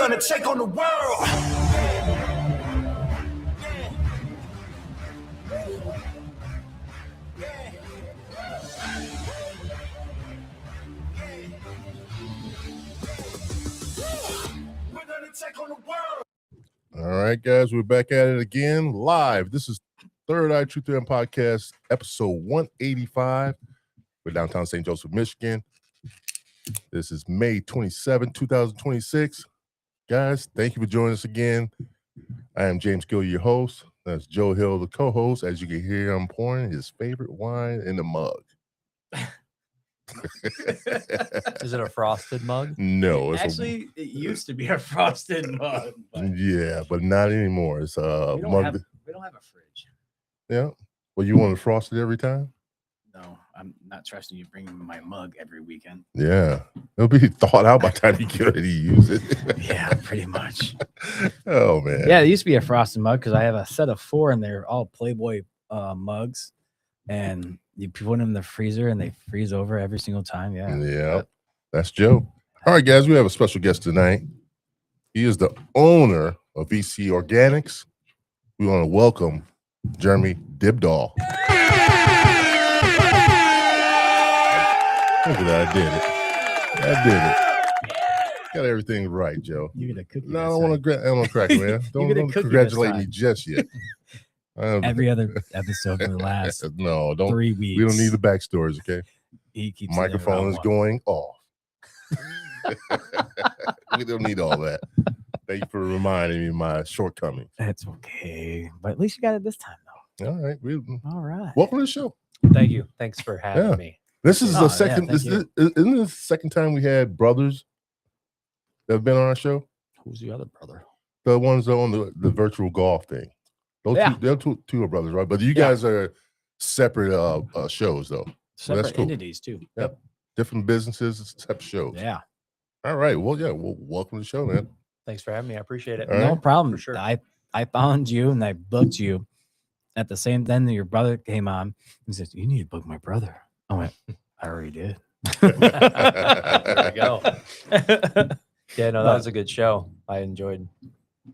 gonna take on the world. We're gonna take on the world. All right, guys, we're back at it again live. This is Third Eye Truth and Podcast, episode 185. We're downtown St. Joseph, Michigan. This is May 27, 2026. Guys, thank you for joining us again. I am James Gill, your host. That's Joe Hill, the co-host. As you can hear, I'm pouring his favorite wine in the mug. Is it a frosted mug? No, it's Actually, it used to be a frosted mug. But yeah, but not anymore. It's a we don't mug. have a fridge. Yeah. Well, you want to frost it every time? No, I'm not trusting you bringing me my mug every weekend. Yeah. It'll be thought out by the time you get ready to use it. Yeah, pretty much. Oh, man. Yeah, it used to be a frosted mug because I have a set of 4 and they're all Playboy mugs. And you put them in the freezer and they freeze over every single time. Yeah. Yeah. That's Joe. All right, guys, we have a special guest tonight. He is the owner of VC Organics. We want to welcome Jeremy Dibdahl. Look at that. I did it. Got everything right, Joe. You get a cookie. No, I don't want to crack, man. Don't congratulate me just yet. Every other episode for the last no, don't 3 weeks. We don't need the backstories, okay? He keeps Microphone is going off. We don't need all that. Thank you for reminding me of my shortcomings. That's okay, but at least you got it this time, though. All right, All right. welcome to the show. Thank you. Thanks for having me. This is Oh, the yeah, second. thank you. Isn't this the second time we had brothers that have been on our show? Who's the other brother? The ones that on the virtual golf thing. Those Yeah. they're two are brothers, right? But you guys are separate shows, though. Separate that's cool. entities too. Yep. Different businesses, separate shows. Yeah. All right. Well, yeah. Well, welcome to the show, man. Thanks for having me. I appreciate it. All No right. problem. For sure. I found you and I booked you at the same time that your brother came on. He said, "You need to book my brother." I went, "I already did." There we go. Yeah, no, that was a good show. I enjoyed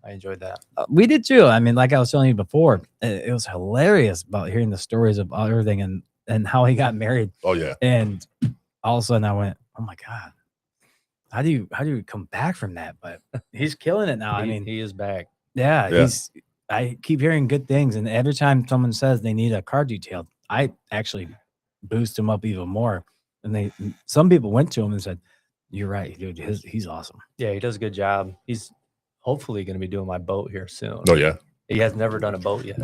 that. We did too. I mean, like I was telling you before, it was hilarious about hearing the stories of everything and how he got married. Oh yeah. And all of a sudden I went, "Oh my God, how do you come back from that?" But he's killing it now. I mean, he is back. yeah, I keep hearing good things. And every time someone says they need a car detailed, I actually boost him up even more. And some people went to him and said, "You're right, dude. He's awesome." Yeah, he does a good job. He's hopefully going to be doing my boat here soon. Oh yeah. He has never done a boat yet.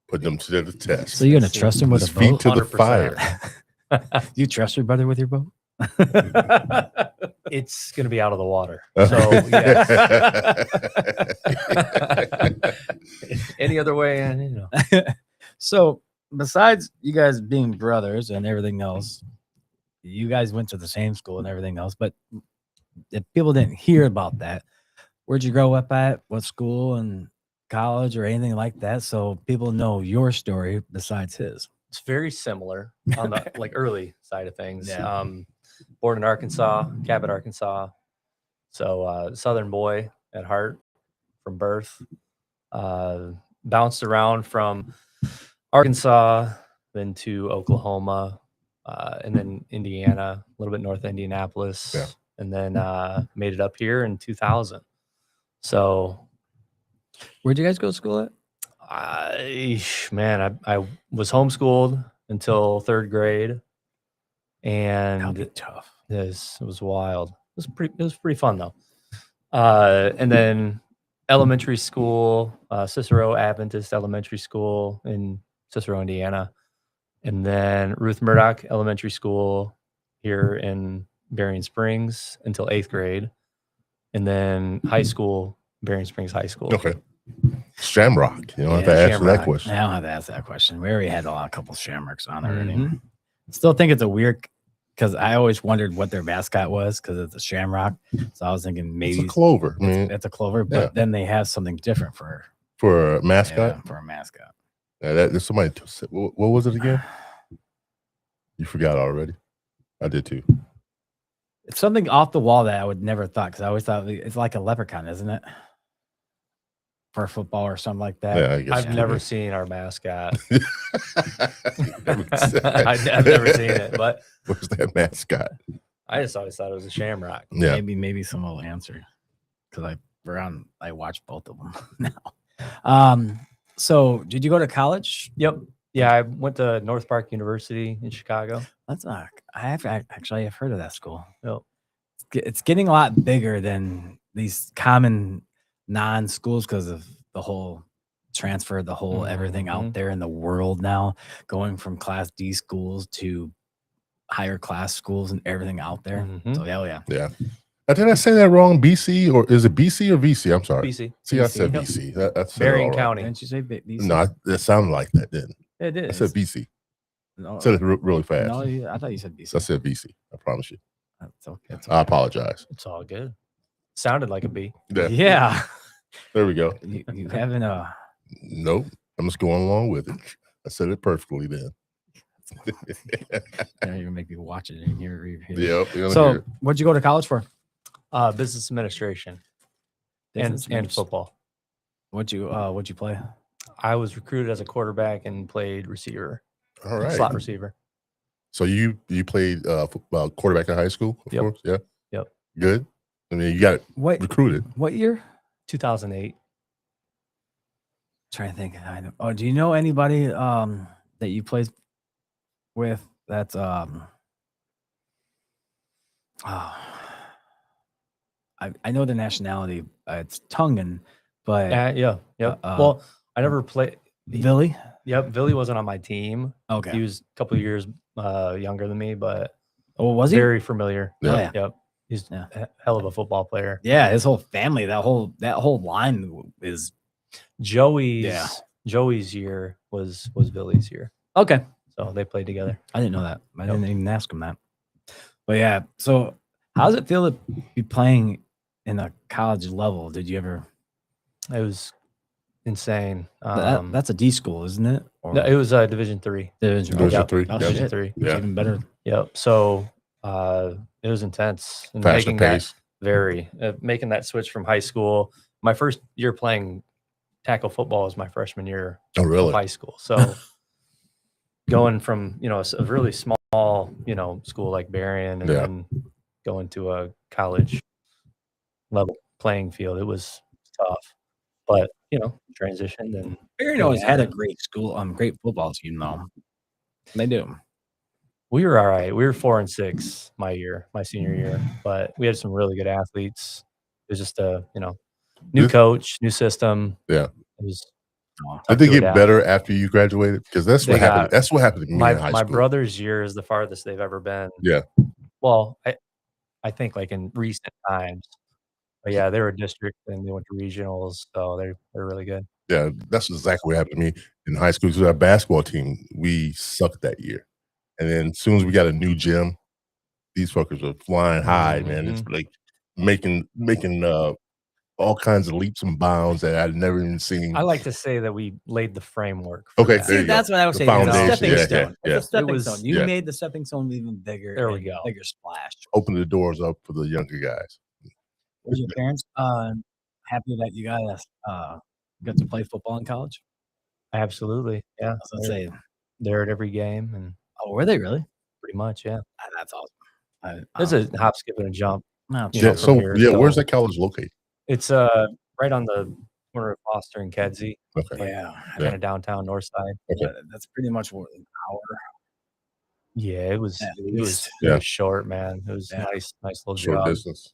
Put them to the test. So you're gonna trust him with His a feet boat? to the 100%. fire. You trust your brother with your boat? It's going to be out of the water. So, yeah. Any other way, So besides you guys being brothers and everything else, you guys went to the same school and everything else. But if people didn't hear about that, where'd you grow up at? What school and college or anything like that? So people know your story besides his. it's very similar on the like early side of things. Yeah. Born in Arkansas, Cabot, Arkansas. So Southern boy at heart from birth. Bounced around from Arkansas, then to Oklahoma, and then Indiana, a little bit north of Indianapolis, Yeah. and then made it up here in 2000. So, Where'd you guys go to school at? I was homeschooled until 3rd grade, That'll be and tough. it was wild. It was pretty fun though. And then elementary school, Cicero Adventist Elementary School in Cicero, Indiana, and then Ruth Murdoch Elementary School here in Berrien Springs until 8th grade, and then high school, Berrien Springs High School. Okay. Shamrock. You don't have to Yeah, answer that Shamrock. question. I don't have to ask that question. We already had a couple Shamrocks on already. Mhm. Still think it's a weird because I always wondered what their mascot was because it's a shamrock. So I was thinking maybe It's a clover. I mean, it's a clover, but yeah. then they have something different for for a mascot. for a mascot. Yeah, there's somebody. What was it again? You forgot already. I did too. It's something off the wall that I would never thought, because I always thought it's like a leprechaun, isn't it? For football or something like that. Yeah, I guess I've never seen our mascot. I've I've never seen it, but What's that mascot? I just always thought it was a shamrock. Yeah. Maybe someone will answer, because I watch both of them now. So did you go to college? Yep. Yeah, I went to North Park University in Chicago. That's not. I've heard of that school. Yep. It's getting a lot bigger than these common non-schools because of the whole transfer, the whole everything out there in the world now, going from Class D schools to higher class schools and everything out there. So yeah. Did I say that wrong? BC, or is it BC or VC? I'm sorry. BC. See, I said Yep. BC. That's Berrien all right. County. Didn't you say BC? No, it sounded like that, didn't it? It I is. said BC. No, I said it really fast. no, I thought you said BC. I said BC. I promise you. That's okay. That's I apologize. It's all good. Sounded like a B. Yeah. There we go. You haven't Nope. I'm just going along with it. I said it perfectly then. You're gonna make me watch it and hear it. Yep. So what'd you go to college for? Business administration Business and administration. football. What'd you play? I was recruited as a quarterback and played receiver, All right. slot receiver. So you played quarterback in high school, of Yep. course. Yeah. Yep. Good. I mean, you got What recruited. what year? 2008. Trying to think. I know. Oh, do you know anybody that you played with that's I know the nationality. It's Tongan, but Yeah. Yep. Well, I never played. Billy. Yep. Billy wasn't on my team. Okay. He was a couple of years younger than me, but Oh, was he? very familiar. Yeah. Oh, yeah. Yep. He's Yeah. a hell of a football player. Yeah, his whole family, that whole line is Joey's year was Billy's year. okay. So they played together. I didn't know that. I didn't even ask him that. But yeah, so how does it feel to be playing in a college level? Did you ever? It was insane. That's a D school, isn't it? Or No, it was Division 3. Division Division Three. three. Oh, Yep. Division shit. 3. It's Yeah. even better. Yep. So it was intense. And Faster making that pace. making that switch from high school. My first year playing tackle football was my freshman year Oh, really? of high school. So going from a really small school like Berrien and Yeah. then going to a college level playing field, it was tough. But transitioned and Barry always had a great school, great football team though. They do. we were all right. We were 4-6 my senior year, but we had some really good athletes. It was just a new coach, new system. Yeah. It was Did they to get adapt. better after you graduated? Because that's what They happened. got- That's what happened to me in high my school. brother's year is the farthest they've ever been. Yeah. Well, I think like in recent times. But yeah, they were district and they went to regionals, so they're really good. Yeah, that's exactly what happened to me in high school. Because our basketball team, we sucked that year. And then as soon as we got a new gym, these fuckers are flying high, man. It's like making all kinds of leaps and bounds that I'd never even seen. I like to say that we laid the framework. For Okay, that. there you See, go. that's what I was The saying. It's a foundation, stepping yeah, stone. yeah, It's a stepping was- stone. You yeah. made the stepping stone even bigger. There we and go. Bigger splash. Open the doors up for the younger guys. Were your parents happy that you guys got to play football in college? Absolutely, yeah. I was gonna say, They're at every game, and oh, were they really? pretty much, yeah. That's awesome. There's a hop, skip, and a jump. No, You Yeah. know, So from here, where's so- that college located? It's right on the corner of Foster and Kedzie, Okay. yeah, kind of downtown north side. Okay. that's pretty much what an hour. Yeah, it was At it was, least. it Yeah. was short, man. It was Yeah. nice little Short job. distance.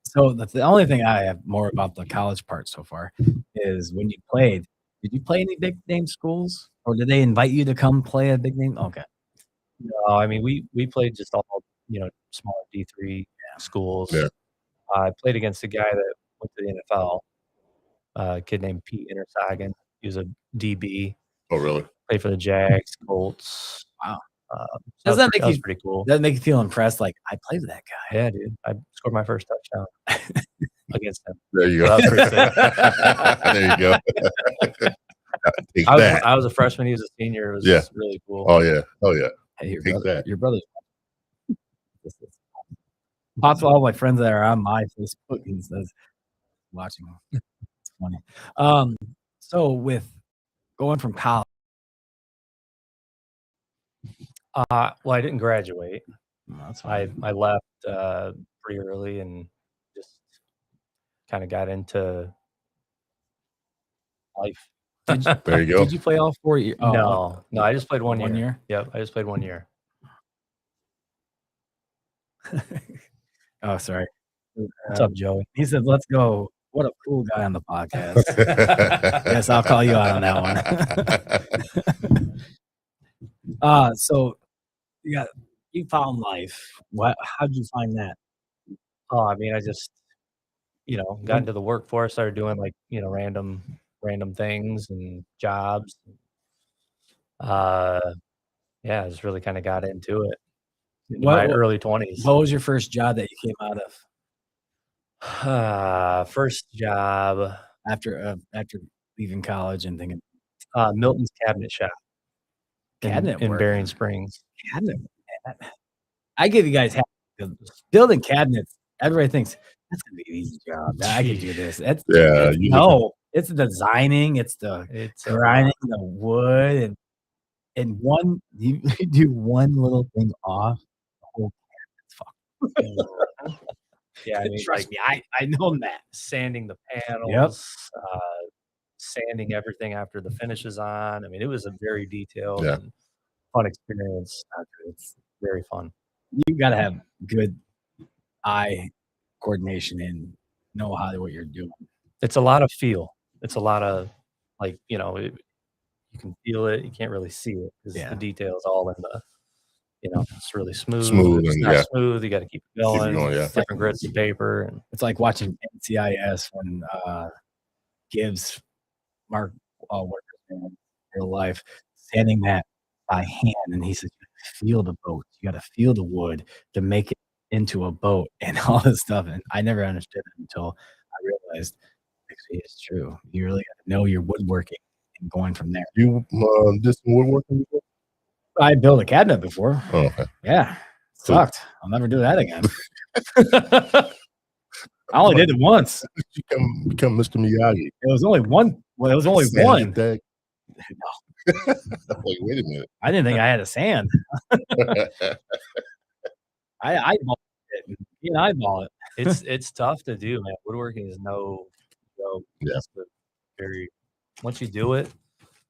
So the only thing I have more about the college part so far is when you played. Did you play any big name schools, or did they invite you to come play a big name? Okay. No, I mean we played just all smaller D3 schools. Yeah. I played against a guy that went to the NFL. A kid named Pete Intersagen. He was a DB. Oh, really? Played for the Jags, Colts. Wow. So Does that make that was you- pretty cool? Does that make you feel impressed? Like, I played with that guy. Yeah, dude. I scored my first touchdown against him. There you So go. that was pretty sick. There you go. Take I that. was a freshman. He was a senior. It was Yeah. really cool. Oh yeah. Oh yeah. Hey, Take that. your brother's. Pops all my friends that are on my Facebook and says, watching. It's funny. So with going from college, Well, I didn't graduate. that's I fine. left pretty early and just kind of got into life. There you go. Did you play all 4 years? No, I just played 1 1 year. year? Yep, I just played 1 year. Oh, sorry. What's up, Joey? He said, "Let's go." What a cool guy on the podcast. Yes, I'll call you out on that one. So you found life. How'd you find that? Oh, I mean, I just, got into the workforce, started doing like, random things and jobs. Yeah, I just really kind of got into it in my early 20s. What was your first job that you came out of? First job, After leaving college and thinking Milton's Cabinet Shop cabinet in work. Berrien Springs. Cabinet. I give you guys building cabinets. Everybody thinks that's gonna be an easy job. I can do this. It's designing. It's grinding the wood and one you do one little thing off. The whole cabinet's fucked. Yeah, I mean, trust me, I know that. Sanding the panels, sanding everything after the finish is on. I mean, it was a very detailed and fun experience. It's very fun. You got to have good eye coordination and know what you're doing. It's a lot of feel. It's a lot of you can feel it. You can't really see it because the details all in the. It's really smooth. Smooth, it's and not smooth. You got to keep it going. Yeah. Different grits of paper, and it's like watching NCIS when Gibbs Mark workers in real life sanding that by hand, and he says, "Feel the boat. You got to feel the wood to make it into a boat and all this stuff." And I never understood it until I realized actually it's true. You really got to know your woodworking and going from there. You did some woodworking before? I built a cabinet before. Oh, okay. Yeah. Sucked. I'll never do that again. I only did it once. You become Mr. Miyagi. It was only one. Well, it was only one. No. Wait a minute. I didn't think I had a sand. I eyeball it. You know, eyeball it. It's tough to do, man. Woodworking is no joke. It's very once you do it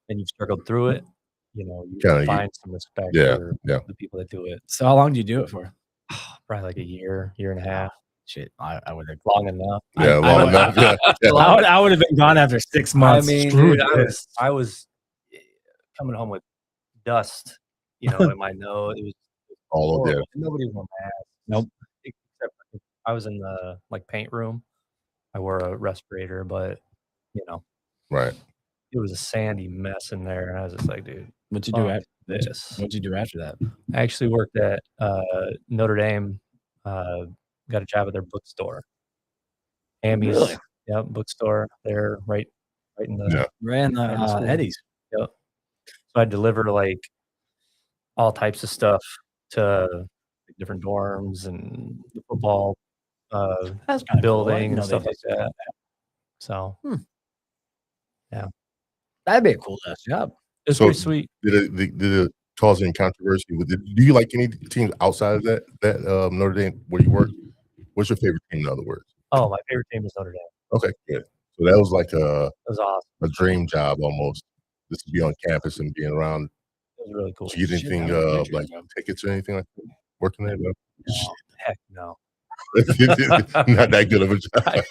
and you've struggled through it, you find some respect for the people that do it. So how long do you do it for? Probably like a year and a half. Shit, I would have long enough. Yeah, long enough. Yeah. I would have been gone after 6 months. I mean, dude, I was coming home with dust, in my nose. It was all over there. Nobody wore masks. Nope. Except I was in the paint room. I wore a respirator, but right. It was a sandy mess in there, and I was just like, dude, what'd you do after this? What'd you do after that? I actually worked at Notre Dame. Got a job at their bookstore. Amy's, Really? Yep, bookstore. They're right in the Eddie's. Yep. So I deliver all types of stuff to different dorms and the football building and stuff like that. So, yeah, that'd be a cool ass job. It's pretty sweet. Did it cause any controversy? Do you like any teams outside of that Notre Dame where you work? What's your favorite team, in other words? Oh, my favorite team is Notre Dame. Okay, good. So that was like That was awesome. a dream job almost. Just to be on campus and being around. It was really cool. Did you get anything like tickets or anything like that working there? No? Heck no. Not that good of a job.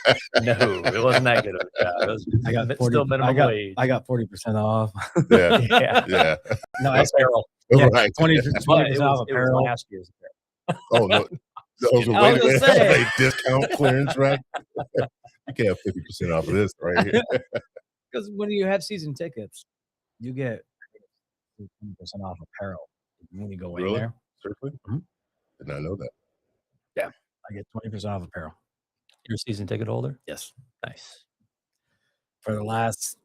No, it wasn't that good of a job. It was I got 40, still minimum wage. I got 40% off. Yeah. No, apparel. Yeah, Right. 20% off It apparel. was last year's apparel. Oh no. was gonna say. Discount clearance rack. You can have 50% off of this right here. Because when you have season tickets, you get 20% off apparel when you go in Really? there. Seriously? Mhm. Did not know that. Yeah, I get 20% off apparel. You're a season ticket holder? Yes, Nice. for the last.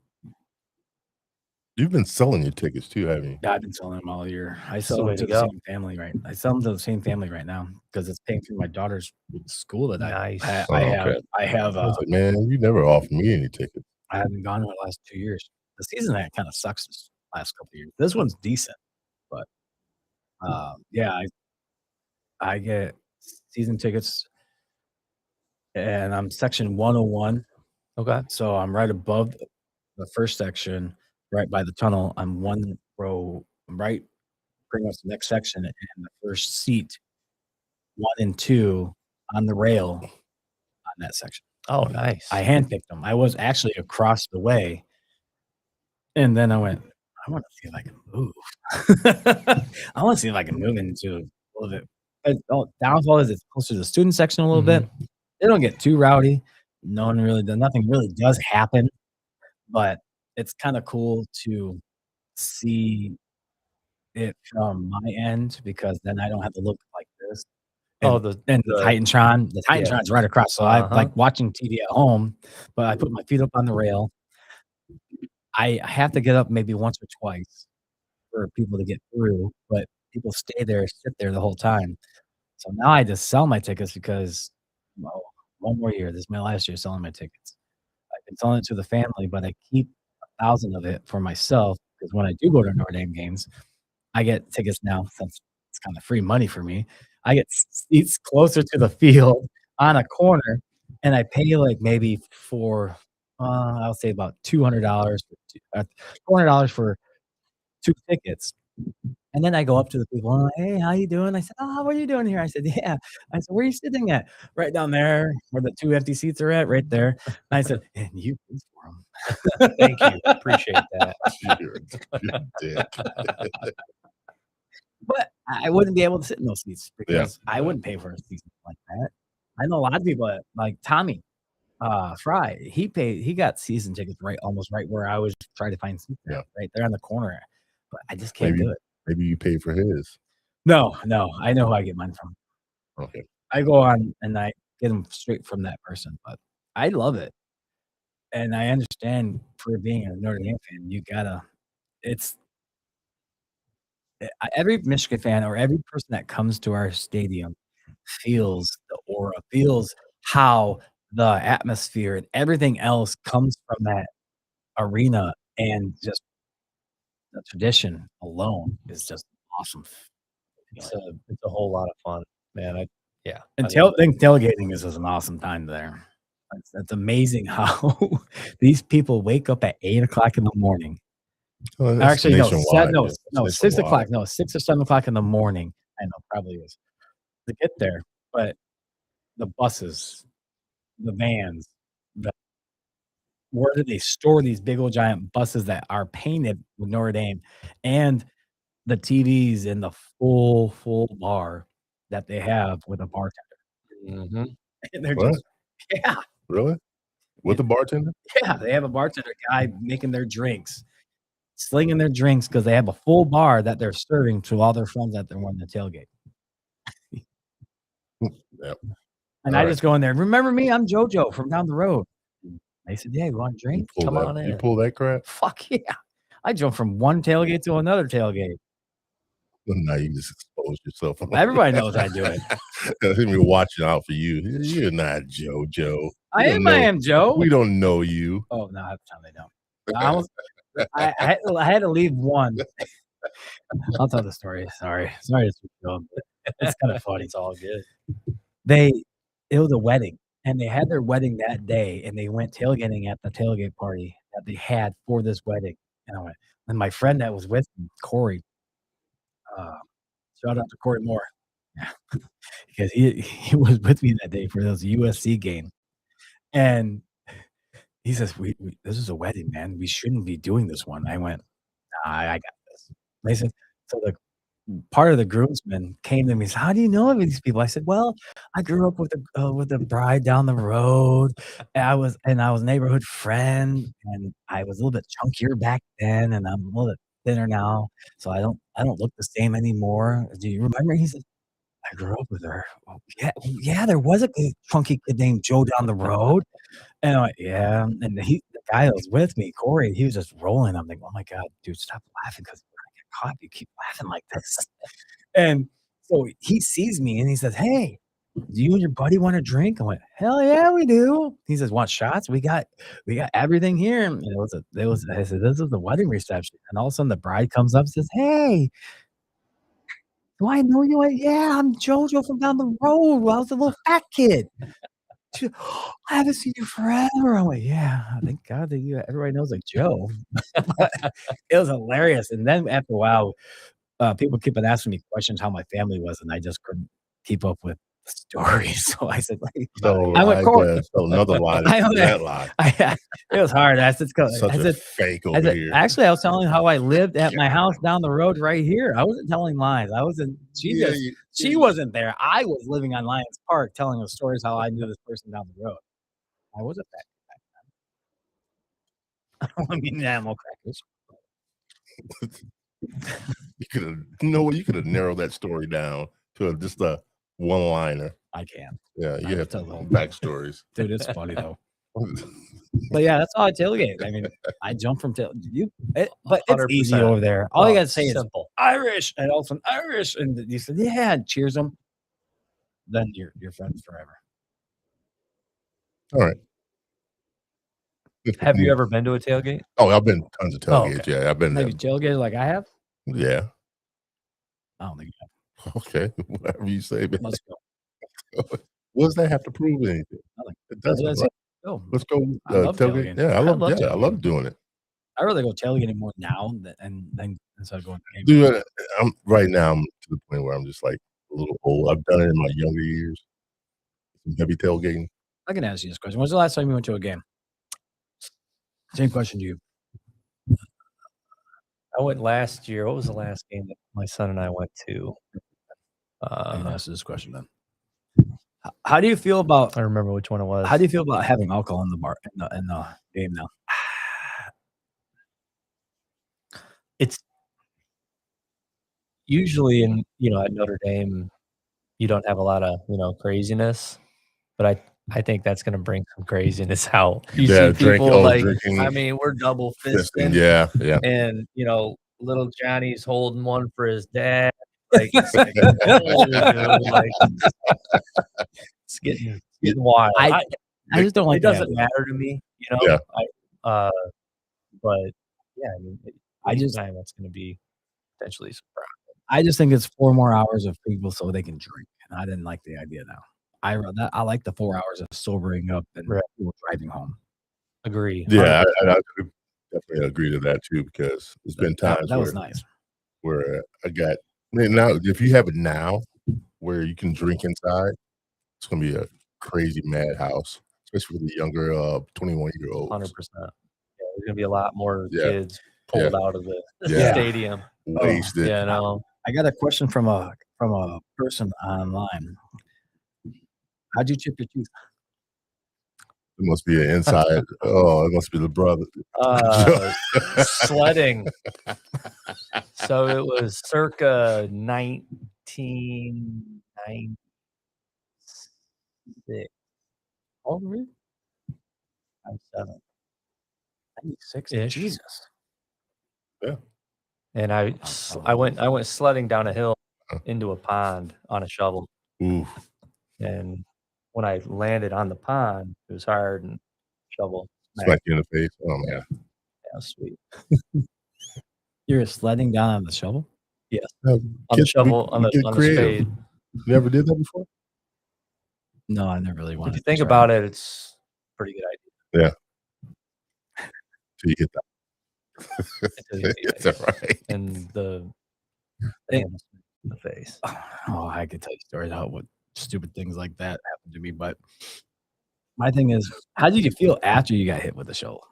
You've been selling your tickets too, haven't you? Yeah, I've been selling them all year. I That's the sell way them to to the go. same family, right? I sell them to the same family right now because it's paying for my daughter's school that Nice. I Oh, have. okay. I have. I was like, man, you never offered me any tickets. I haven't gone in the last 2 years. The season that kind of sucks this last couple of years. This one's decent, but yeah, I get season tickets, and I'm section 101, Okay. so I'm right above the first section, right by the tunnel. I'm one row, right, pretty much the next section, and the first seat, 1 and 2, on the rail on that section. Oh, nice. I handpicked them. I was actually across the way, and then I went, I want to see if I can move. I want to see if I can move into a little bit. Downfall is it's closer to the student section a little bit. They don't get too rowdy. Nothing really does happen, but it's kind of cool to see it from my end because then I don't have to look like this. Oh, And the Titantron, the Yeah. Titantron's right across. So I Uh-huh. like watching TV at home, but I put my feet up on the rail. I have to get up maybe once or twice for people to get through, but people stay there, sit there the whole time. So now I just sell my tickets because, well, 1 more year. This is my last year selling my tickets. I've been selling it to the family, but I keep 1,000 of it for myself because when I do go to Notre Dame games, I get tickets now since it's kind of free money for me. I get seats closer to the field on a corner, and I pay like maybe for, I'll say about $200 $400 for 2 tickets. And then I go up to the people and I'm like, "Hey, how you doing?" I said, "Oh, what are you doing here?" I said, "Yeah." I said, "Where are you sitting at?" "Right down there where the 2 empty seats are at, right there." And I said, "And you paid for 'em." Thank you. Appreciate that. You're a dick. But I wouldn't be able to sit in those seats Yeah. because I wouldn't pay for a seat like that. I know a lot of people that like Tommy, Fry, he got season tickets almost right where I was trying to find seats at, Yeah. right there on the corner, but I just can't do it. Maybe you paid for his. No, I know who I get mine from. Okay. I go on and I get them straight from that person, but I love it. And I understand for being a Notre Dame fan, you gotta it's every Michigan fan or every person that comes to our stadium feels the aura, feels how the atmosphere and everything else comes from that arena, and just the tradition alone is just awesome. It's a whole lot of fun, man. Yeah. And I love it. tailgating is just an awesome time there. It's amazing how these people wake up at 8:00 in the morning. Oh, that's Actually, no, nationwide. no, It's no, 6 nationwide. o'clock. No, 6 or 7 o'clock in the morning. I know, probably is to get there, but the buses, the vans, where do they store these big old giant buses that are painted with Notre Dame, and the TVs in the full bar that they have with a bartender, Mhm. and they're What? just yeah, Really? With the bartender? yeah, they have a bartender guy making their drinks, slinging their drinks because they have a full bar that they're serving to all their friends that they're wanting to tailgate. Yep. And All I right. just go in there, "Remember me? I'm JoJo from down the road." They said, "Yeah, you want a drink? Come on You in." pull that crap? Fuck yeah. I jumped from one tailgate to another tailgate. Now you just expose yourself. Everybody knows I do it. We're watching out for you. You're not JoJo. I am Joe. We don't know you. Oh, no, that's how they don't. I had to leave one. I'll tell the story. Sorry to switch it up, but it's kind of funny. It's all good. It was a wedding, and they had their wedding that day, and they went tailgating at the tailgate party that they had for this wedding. And my friend that was with me, Corey, shout out to Corey Moore, because he was with me that day for this USC game, and he says, "We this is a wedding, man. We shouldn't be doing this one." I went, "Nah, I got this." They said, so the part of the groomsmen came to me and said, "How do you know of these people?" I said, "Well, I grew up with the bride down the road. I was a neighborhood friend, and I was a little bit chunkier back then, and I'm a little bit thinner now, so I don't look the same anymore. Do you remember?" He said, "I grew up with her." "Oh, yeah, there was a chunky kid named Joe down the road." And I'm like, "Yeah." And guy that was with me, Corey, he was just rolling. I'm like, oh my God, dude, stop laughing because we're gonna get caught. You keep laughing like this. And so he sees me and he says, hey, do you and your buddy want a drink? I went, hell yeah, we do. He says, want shots? We got everything here. And I said, this is the wedding reception. And all of a sudden the bride comes up and says, hey, do I know you? Yeah, I'm JoJo from down the road. I was a little fat kid. She, I haven't seen you forever. I went, yeah, thank God that everybody knows like Joe. It was hilarious. And then after a while, people keep on asking me questions how my family was, and I just couldn't keep up with the story. So I said, like, So I went, Corey. so another lie. That lie. It was hard. I said, Such a fake over here. actually, I was telling how I lived at my house down the road right here. I wasn't telling lies. I wasn't. She wasn't there. I was living on Lions Park, telling the stories how I knew this person down the road. I was a fat back then. I mean, animal crackers. You could have narrowed that story down to just a one-liner. I can. Yeah, you have tell the whole backstories. Dude, it's funny though. But yeah, that's all I tailgate. I mean, I jump from but it's easy 100%. over there. All you gotta say Simple. is Irish, and all of a sudden Irish, and you said, yeah, and cheers them. Then you're friends forever. All right. Have you ever been to a tailgate? Oh, I've been tons of tailgates. okay. Yeah, I've been Have there. you tailgated like I have? Yeah. I don't think you have. Okay. Whatever you say, man. Let's go. What does that have to prove anything? Nothing. It doesn't. Let's go. Let's go I love tailgate. tailgating. Yeah, I love tailgating. doing it. I'd rather go tailgating more now than instead of going to game. Dude, right now I'm to the point where I'm just like a little old. I've done it in my younger years. Some heavy tailgating. I can ask you this question. When's the last time you went to a game? Same question to you. I went last year. What was the last game that my son and I went to? I can ask this question then. How do you feel about? I remember which one it was. How do you feel about having alcohol in the bar in the game now? It's usually at Notre Dame, you don't have a lot of craziness, but I think that's going to bring some craziness out. You see people drinking. I mean, we're double fisting. Yeah. And little Johnny's holding one for his dad. Like, it's like, it's getting wild. I just don't like. It doesn't matter to me, Yeah. But yeah, I mean, that's going to be potentially surprising. I just think it's 4 more hours of people so they can drink, and I didn't like the idea now. I like the 4 hours of sobering up and driving home. Agree. Yeah, I definitely agree to that too, because there's been times that was nice where I got. I mean, now if you have it now, where you can drink inside, it's gonna be a crazy madhouse, especially for the younger 21-year-olds. 100%. Yeah, there's gonna be a lot more kids pulled out of the stadium, wasted. Yeah, no. I got a question from a person online. How'd you chip your tooth? It must be an inside. Oh, it must be the brother. Sledding. So it was circa 1996. Oh, really? 97. 96. Ish. Jesus. Yeah. And I went sledding down a hill into a pond on a shovel. Ooh. And when I landed on the pond, it was hard and shovel. Smack you in the face. Oh man. Yeah, sweet. You're sledding down on the shovel? Yes. On the shovel, on the spade. You never did that before? No, I never really wanted If you think about it, it's a pretty good idea. Yeah. Till you hit that. That's right. And the thing in the face. Oh, I could tell you stories about what stupid things like that happened to me. But my thing is, how did you feel after you got hit with the shovel?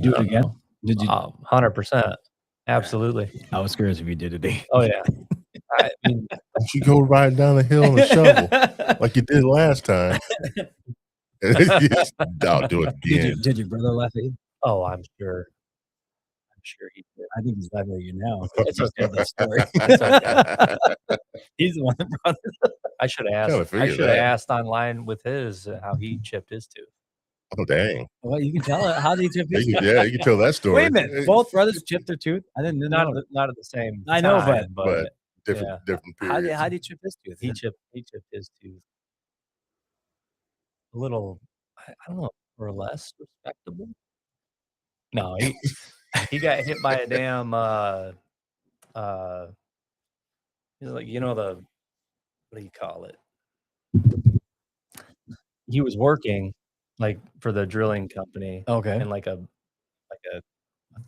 Do it again? Did you? 100%. Absolutely. I was curious if you did today. Oh yeah. I mean, you go riding down the hill on a shovel like you did last time. I'll do it again. Did your brother laugh at you? Oh, I'm sure he did. I think he's laughing at you now. It's just that story. He's the one that brought it up. I should have asked. I should have asked online with his how he chipped his tooth. Oh, dang. Well, you can tell it. How did he chip his tooth? Yeah, you can tell that story. Wait a minute. Both brothers chipped their tooth? I didn't Not know. not at the same I know, time, but yeah. different How periods. did he chip his tooth? He chipped his tooth a little, I don't know, or less respectable. No, he got hit by a damn like, you know, the, what do you call it? He was working like for the drilling company, Okay. and like a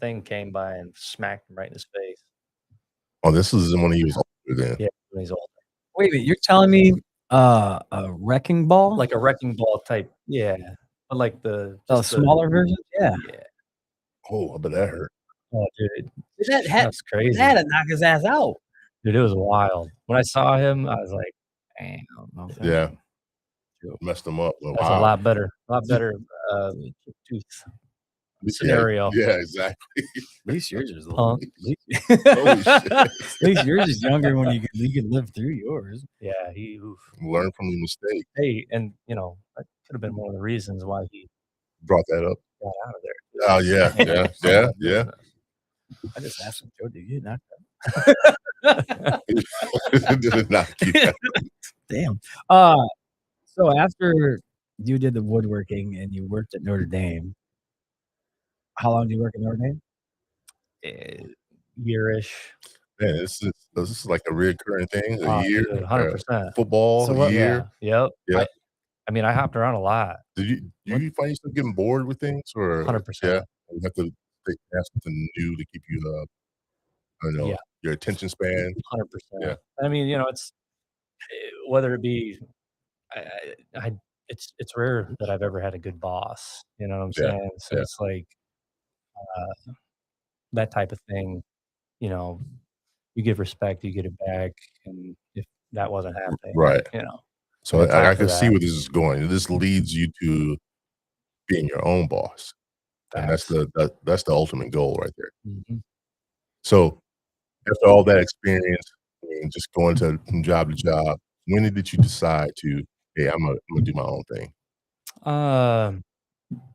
thing came by and smacked him right in his face. Oh, this is when he was older then. Yeah, when he's older. Wait a minute. You're telling me a wrecking ball? Like a wrecking ball type, yeah. But like the smaller version? Yeah. Yeah. Oh, but that hurt. Oh, dude, That's crazy. That had to knock his ass out. Dude, it was wild. When I saw him, I was like, damn. Okay. Yeah. Messed him up. That's a lot better tooth scenario. Yeah, exactly. At least yours is Punk. Holy shit. At least yours is younger when you can live through yours. Yeah, he oof. Learn from the mistake. Hey, and you know, that could have been one of the reasons why he Brought that up. got out of there. Oh, yeah. I just asked him, Joe, did you knock Did not keep that. Damn. So after you did the woodworking and you worked at Notre Dame, how long did you work at Notre Dame? Yearish. Man, this is like a reoccurring thing. A Oh, year, dude, 100%. football, So what- a year. Yep. Yeah. I mean, I hopped around a lot. Do you find yourself getting bored with things, or 100%. Yeah, you have to have something new to keep you, I don't know, Yeah. your attention span. 100%. Yeah. I mean, you know, it's whether it be, it's rare that I've ever had a good boss. You know what I'm Yeah, saying? So yeah. it's like that type of thing. You know, you give respect, you get it back, and if that wasn't happening, Right. you know, So on top I of can see that- where this is going. This leads you to being your own boss, and that's the ultimate goal right there. Mhm. So after all that experience, I mean, just going from job to job, when did you decide to, hey, I'm gonna do my own thing?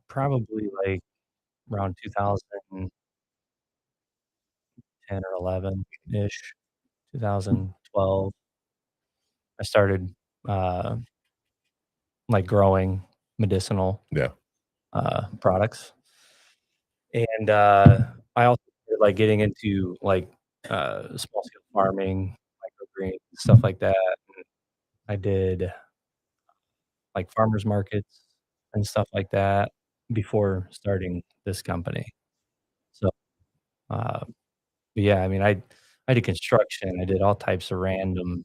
Probably like around 2010 or 11 ish, 2012. I started like growing medicinal Yeah. products, and I also started, like, getting into like small scale farming, microgreens, stuff like that. And I did like farmers markets and stuff like that before starting this company. So, but yeah, I mean, I did construction. I did all types of random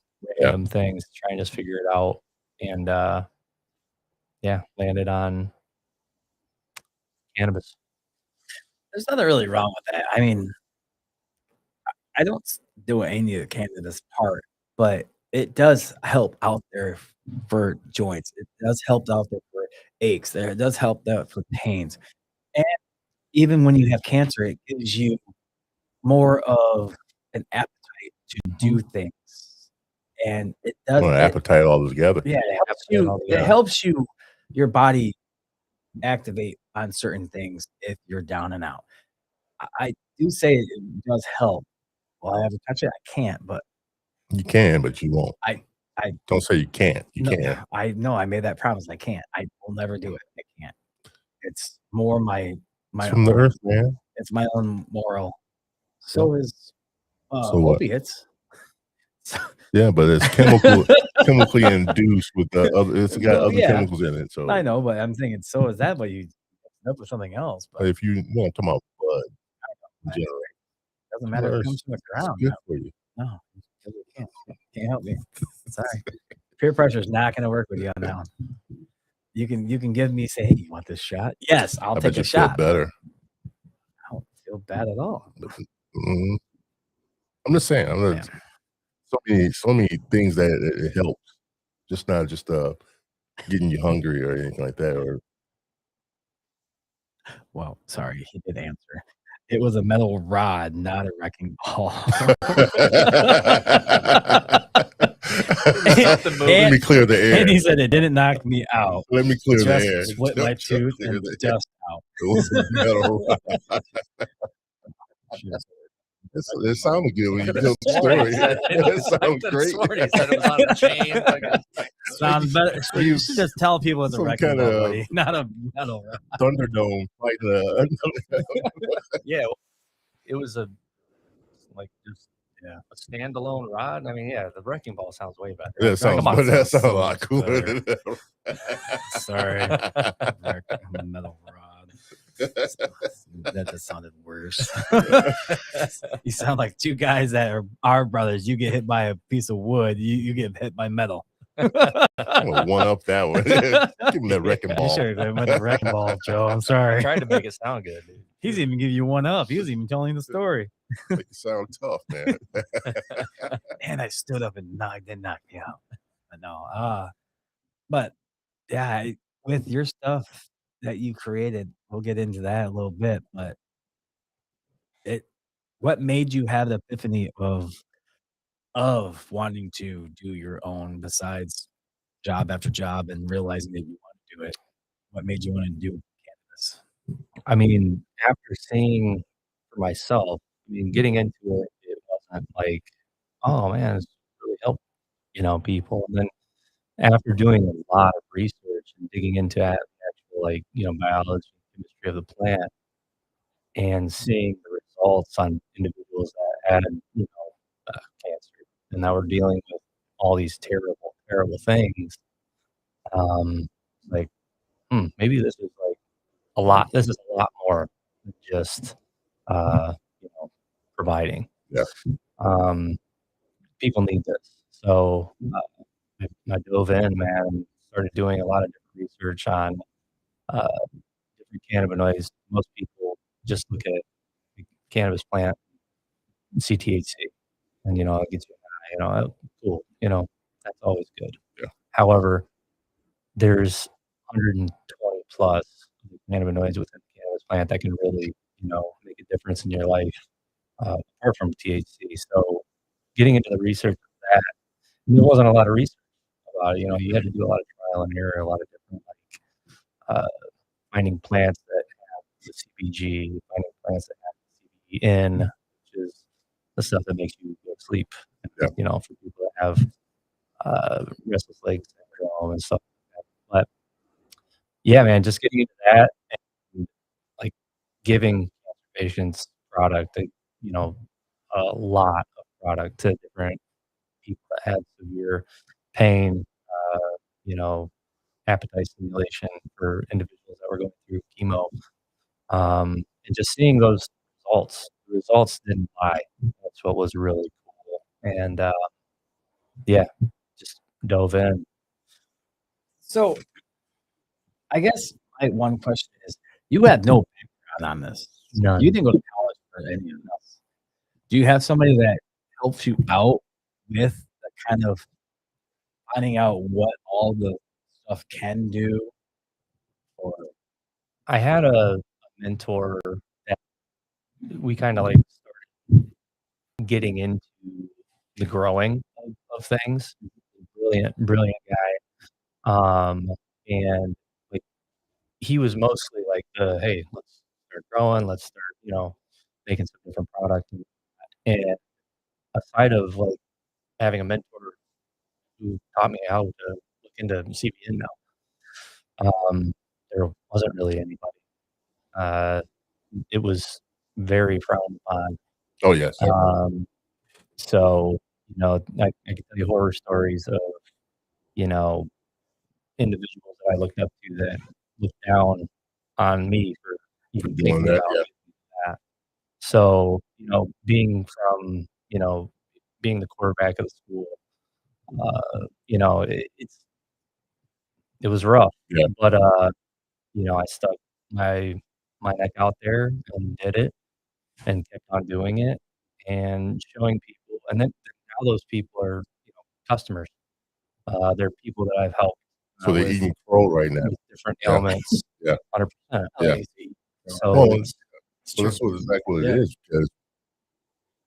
things, trying to just figure it out, and yeah, landed on cannabis. There's nothing really wrong with that. I mean, I don't do any of the cannabis part, but it does help out there for joints. It does help out there for aches. It does help out for pains. And even when you have cancer, it gives you more of an appetite to do things. And it does. Well, appetite altogether. Yeah, it helps Appetite you. altogether. It helps you, your body activate on certain things if you're down and out. I do say it does help. Well, I have to touch it. I can't, but You can, but you won't. I Don't say you can't. You no, can. I know I made that promise. I can't. I will never do it. I can't. It's more my It's from the own- earth, man. It's my own moral. So is So what? opiates. Yeah, but it's chemically induced with the other. It's got Well, other yeah. chemicals in it. So I know, but I'm thinking so is that, but you end up with something else. But if you want to talk about blood, in I- general, it doesn't matter if it Earth, comes from the it's ground. good for you. No, you can't help me. Sorry. Peer pressure is not going to work with you on that one. You can give me, say, hey, you want this shot? Yes, I'll I take bet you a feel shot. better. I don't feel bad at all. Mhm. I'm just saying. So many things that it helps. Just not just getting you hungry or anything like that. Or Well, sorry, he did answer. It was a metal rod, not a wrecking ball. Let me clear the air. And he said it didn't knock me out. Let me clear Just the air. split my Just tooth clear and the the air. dust out. It was a metal rod. It sounded good when you told the story. It sounded great. He said it was on a chain. Sounds better. You should just tell people it's a Some wrecking kind ball, of- buddy, not a metal rod. Thunderdome fighting Yeah, it was a just a standalone rod. I mean, yeah, the wrecking ball sounds way better. that sounds, Come on, but that sounds a so lot much cooler better. than that. Sorry. Metal rod. That just sounded worse. You sound like two guys that are brothers. You get hit by a piece of wood. You get hit by metal. I'm gonna one up that one. Give him that wrecking You ball. should have went the wrecking ball, Joe. I'm sorry. I tried to make it sound good, dude. He's even giving you one up. He was even telling the story. Make it sound tough, man. And I stood up and didn't knock me out. But no, but yeah, with your stuff that you created, we'll get into that a little bit. But what made you have the epiphany of wanting to do your own besides job after job and realizing that you want to do it? What made you want to do cannabis? I mean, after seeing for myself, I mean, getting into it, it wasn't like, oh man, it's really helped, people. And then after doing a lot of research and digging into actual, biology, chemistry of the plant, and seeing the results on individuals that had, cancer, and now we're dealing with all these terrible, terrible things. Like, maybe this is like a lot. This is a lot more than just, providing. Yeah. People need this. So I dove in, man, and started doing a lot of different research on different cannabinoids. Most people just look at the cannabis plant, see THC, and it gets you high, cool, that's always good. Yeah. However, there's 120 plus cannabinoids within the cannabis plant that can really, make a difference in your life, apart from THC. So getting into the research of that, there wasn't a lot of research about it. You had to do a lot of trial and error, a lot of different, finding plants that have the CBG, finding plants that have the CBN, which is the stuff that makes you go to sleep. Yeah. For people that have restless leg syndrome and stuff like that. But yeah, man, just getting into that and like giving cancer patients product, a lot of product to different people that have severe pain, appetite stimulation for individuals that were going through chemo, and just seeing those results. The results didn't lie. That's what was really cool. And yeah, just dove in. So I guess my one question is, you had no background on this. None. You didn't go to college for any of this. Do you have somebody that helps you out with the kind of finding out what all the stuff can do? Or I had a mentor that we kind of like started getting into the growing of things. Brilliant guy. And like he was mostly like hey, let's start growing, let's start, making some different product. And aside of like having a mentor who taught me how to look into CBN now, there wasn't really anybody. It was very frowned upon. Oh yes. So, I can tell you horror stories of, individuals that I looked up to that looked down on me for even Doing thinking that, about yeah. that. So, being from, being the quarterback of the school, it was rough. Yeah. But I stuck my neck out there and did it and kept on doing it and showing people. And then now those people are, customers. They're people that I've helped. So they're with eating pro right now. different Yeah. ailments. Yeah. 100%. Yeah. So Well, that's exactly what it is, because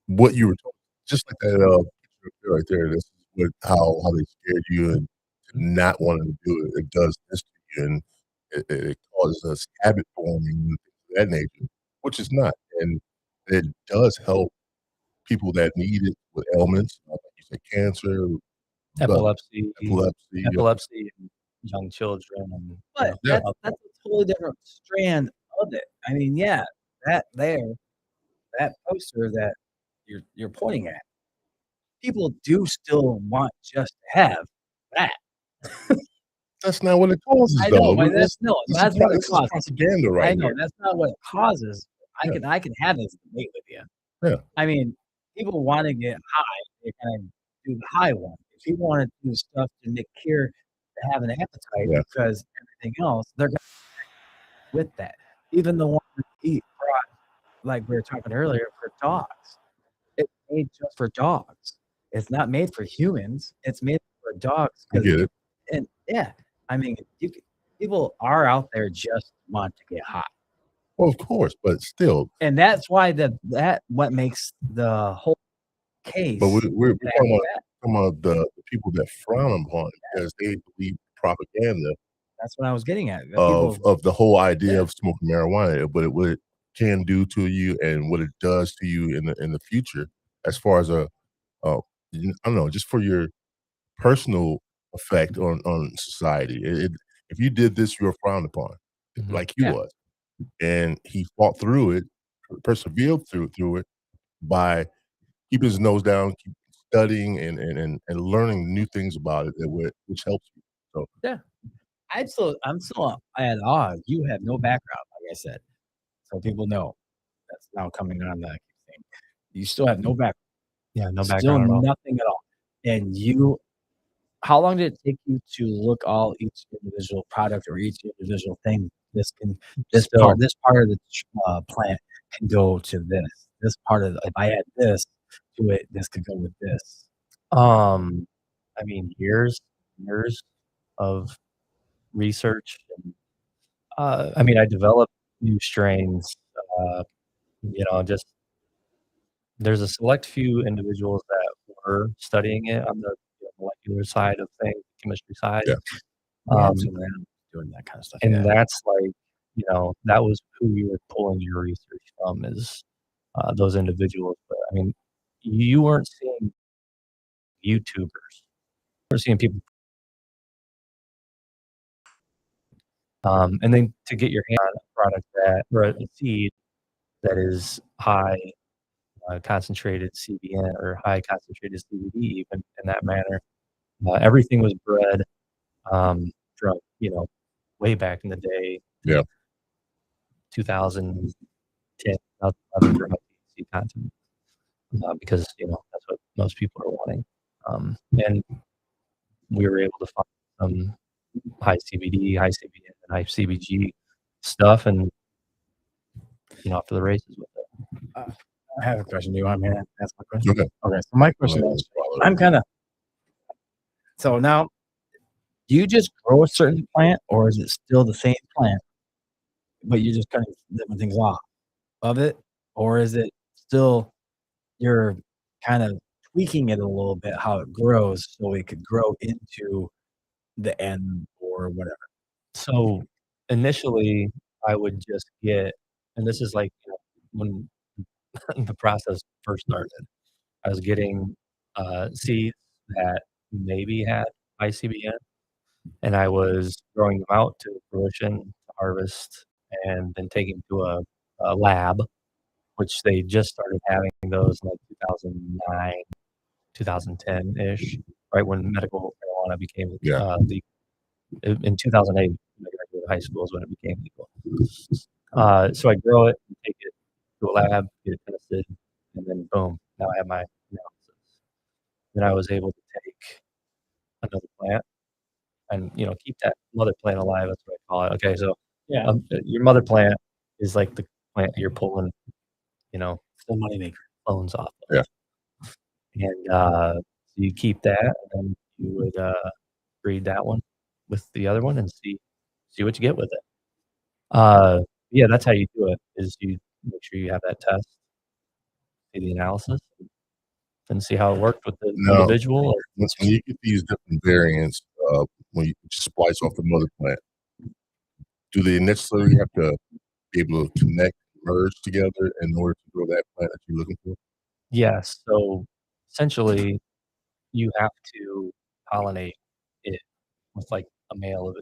what you were talking, just like that picture right there, this is with how they scared you and not wanting to do it. It does this to you, and it causes us habit forming and things of that nature, which is not. And it does help people that need it with ailments, like you said, cancer, Epilepsy, epilepsy. epilepsy in young children, and you But know, Yeah. that's a totally different strand of it. I mean, yeah, that poster that you're pointing at, people do still want just to have that. That's not what it causes, I though. know, but This that's what it this is causes. propaganda I right know here. that's not what it causes. Yeah. I can have this debate with you. Yeah. I mean, people want to get high, they kind of do the high one. If people want to do stuff to make cure to have an appetite Yeah. because everything else, they're going to with that. Even the ones that eat broth, like we were talking earlier, for dogs. It's made just for dogs. It's not made for humans. It's made for dogs. I get it. And yeah, I mean, people are out there just want to get high. Well, of course, but still. And that's why that what makes the whole case. But we're that- talking about the people that frown upon it because they believe propaganda that's what I was getting at. People, of the whole idea Yeah. of smoking marijuana, but what it can do to you and what it does to you in the future, as far as I don't know, just for your personal effect on society. If you did this, you're frowned upon, Mhm. like he Yeah. was, and he fought through it, persevered through it by keeping his nose down, keep studying and learning new things about it, which helps you. So I'm still at awe. You have no background, like I said, so people know that's now coming on the thing. You still have no background. yeah, no Still background at all. nothing at all. And how long did it take you to look each individual product or each individual thing? This Still, part of the plant can go to this. This part of if I add this to it, this could go with this. I mean, years of research, and I mean, I developed new strains. Uh, just there's a select few individuals that were studying it on the molecular side of things, chemistry side. Yeah. Doing that kind of stuff. And yeah. that's like, that was who you were pulling your research from, is those individuals. But I mean, you weren't seeing YouTubers. You were seeing people. And then to get your hand on a product or a seed that is high concentrated CBN or high concentrated CBD, even in that manner, everything was bred from way back in the day. Yeah. 2010, 2011 for high THC content, because that's what most people are wanting, and we were able to find some high CBD, high CBN, and high CBG stuff, and off to the races with it. I have a question. Do you want me to ask my question? Okay. Okay. So my question is, I'm kind of so now. Do you just grow a certain plant, or is it still the same plant, but you're just cutting different things off of it, or is it still you're kind of tweaking it a little bit how it grows so it could grow into the end or whatever? So initially, I would just get, and this is like when the process first started, I was getting seeds that maybe had ICBN, and I was growing them out to fruition, to harvest, and then taking to a lab, which they just started having those in like 2009, 2010-ish, right when medical marijuana became Yeah. in 2008, when I graduated high school is when it became legal. So I grow it, take it to a lab, get it tested, and then boom, now I have my analysis. Then I was able to take another plant and keep that mother plant alive. That's what I call it. Okay, so Yeah, your mother plant is like the plant you're pulling, the moneymaker. clones off of. Yeah. And so you keep that, and then you would breed that one with the other one and see what you get with it. Yeah, that's how you do it. Is you make sure you have that test, see the analysis, and see how it worked with the No. individual? Or? When you get these different variants, when you splice off the mother plant, do they necessarily have to be able to connect, merge together in order to grow that plant that you're looking for? Yes. So essentially, you have to pollinate it with like a male of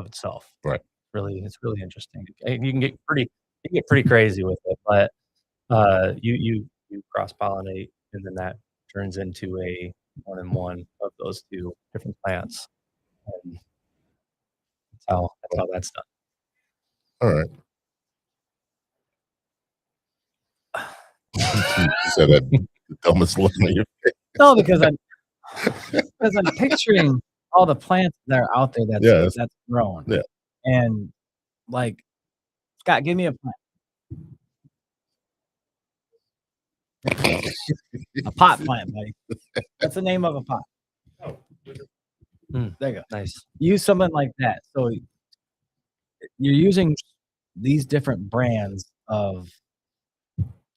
itself. Right. It's really interesting. You can get pretty crazy with it, but you cross pollinate, and then that turns into a 1-in-1 of those two different plants. And that's how that's done. All right. You said that the dumbest look on your face. No, because I'm picturing all the plants that are out there that's growing. Yeah. And like, Scott, give me a plant. A pot plant, buddy. That's the name of a pot. There you go. Nice. Use something like that. So you're using these different brands of,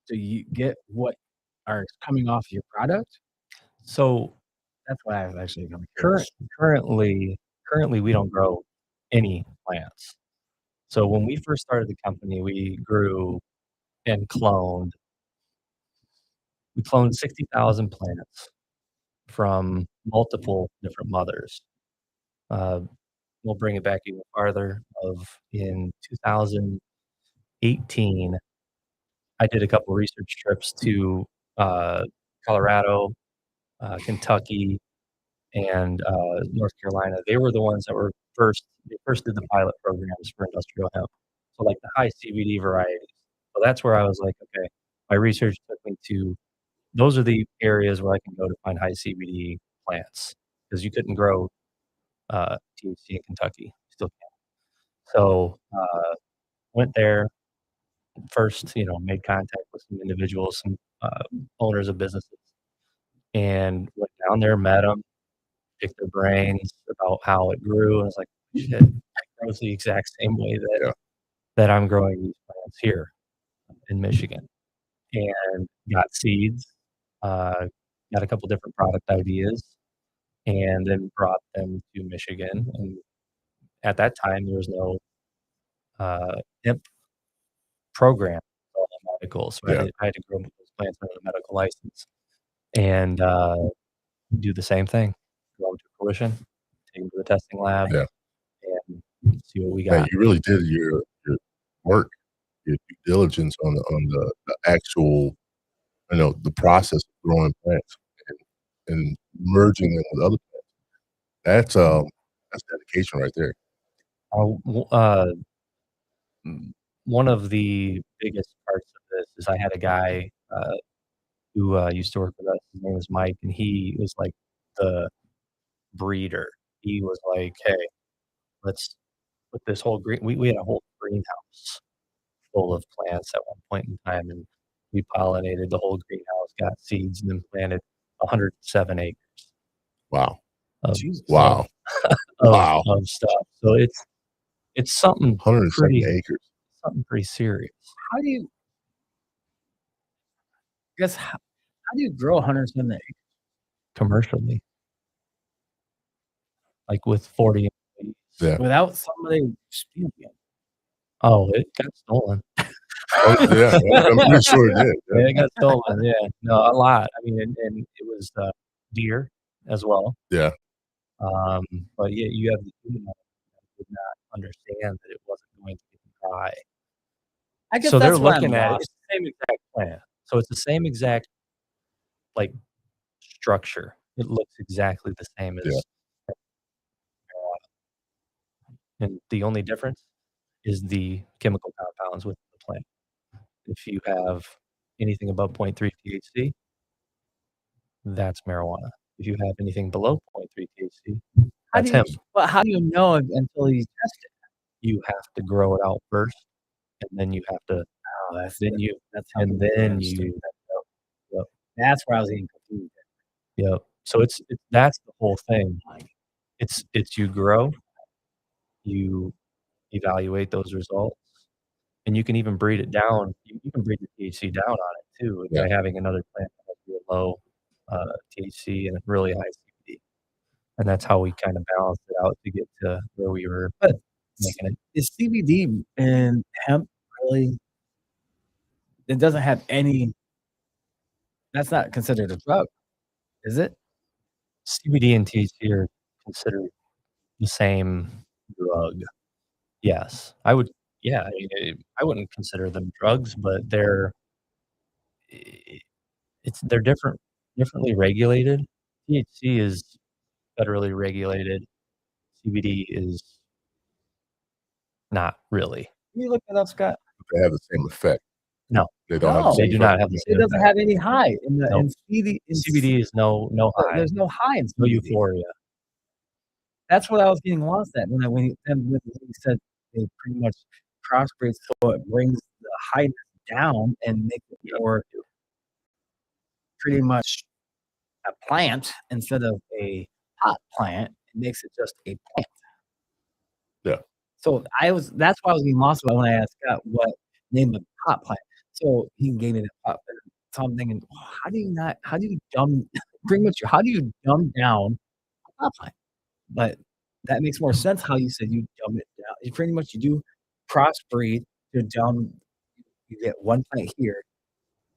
so you get what are coming off your product. So That's what I was actually going to currently we don't grow any plants. So when we first started the company, we grew and cloned 60,000 plants from multiple different mothers. We'll bring it back even farther. In 2018, I did a couple research trips to Colorado, Kentucky, and North Carolina. They were the ones that were first. They first did the pilot programs for industrial hemp, so like the high CBD varieties. So that's where I was like, okay, my research took me to those are the areas where I can go to find high CBD plants, because you couldn't grow THC in Kentucky, still can't. So went there first, made contact with some individuals, some owners of businesses, and went down there, met them, picked their brains about how it grew, and I was like, shit, it grows the exact same way that I'm growing these plants here in Michigan. And got seeds, got a couple different product ideas, and then brought them to Michigan. And at that time, there was no hemp program, all medical, so I had to grow those plants under the medical license and do the same thing, grow them to fruition, take them to the testing lab, and see what we got. Man, you really did your work, your due diligence on the actual, the process of growing plants and merging them with other plants. That's dedication right there. One of the biggest parts of this is I had a guy who used to work with us. His name was Mike, and he was like the breeder. He was like, "Hey, let's put this whole we had a whole greenhouse full of plants at one point in time, and we pollinated the whole greenhouse, got seeds, and then planted 107 acres." Wow! Of wow! Of stuff. So it's something 107 acres. Something pretty serious. How do you grow 107 acres commercially? Like with 40 employees. Without somebody stealing it? Oh, it got stolen. Oh, yeah, I'm pretty sure it did. Yeah, it got stolen. Yeah, no, a lot. I mean, and it was deer as well. Yeah. But yeah, you have the human that did not understand that it wasn't going to get dry. I guess so that's they're looking at it. It's the same exact plant. So it's the same exact like structure. It looks exactly the same as marijuana. And the only difference is the chemical compounds within the plant. If you have anything above 0.3 THC, that's marijuana. If you have anything below 0.3 THC, that's hemp. But how do you know until you test it? You have to grow it out first, and then you have to. That's where I was getting confused. Yep. So that's the whole thing. It's you grow, you evaluate those results, and you can even breed it down. You can breed the THC down on it too by having another plant that has real low THC and really high CBD, and that's how we kind of balanced it out to get to where we were But making it. is CBD and hemp really? It doesn't have any. That's not considered a drug, is it? CBD and THC are considered the same drug. Yes, I would. Yeah, I mean, I wouldn't consider them drugs, but they're differently regulated. THC is federally regulated. CBD is not really. Can you look that up, Scott? They have the same effect. No. They don't have the No. same They do effect. not have the It same doesn't effect. have any high in the Nope. in CBD is no high, There's no high in no CBD. euphoria. That's what I was getting lost at when he said they pretty much crossbreed so it brings the highness down and makes it more pretty much a plant instead of a pot plant. It makes it just a plant. Yeah. So that's why I was getting lost about when I asked Scott what name of pot plant. So he gave me that pot plant. So I'm thinking, how do you dumb pretty much how do you dumb down a pot plant? But that makes more sense how you said you dumb it down. You pretty much you do crossbreed to dumb. You get one plant here,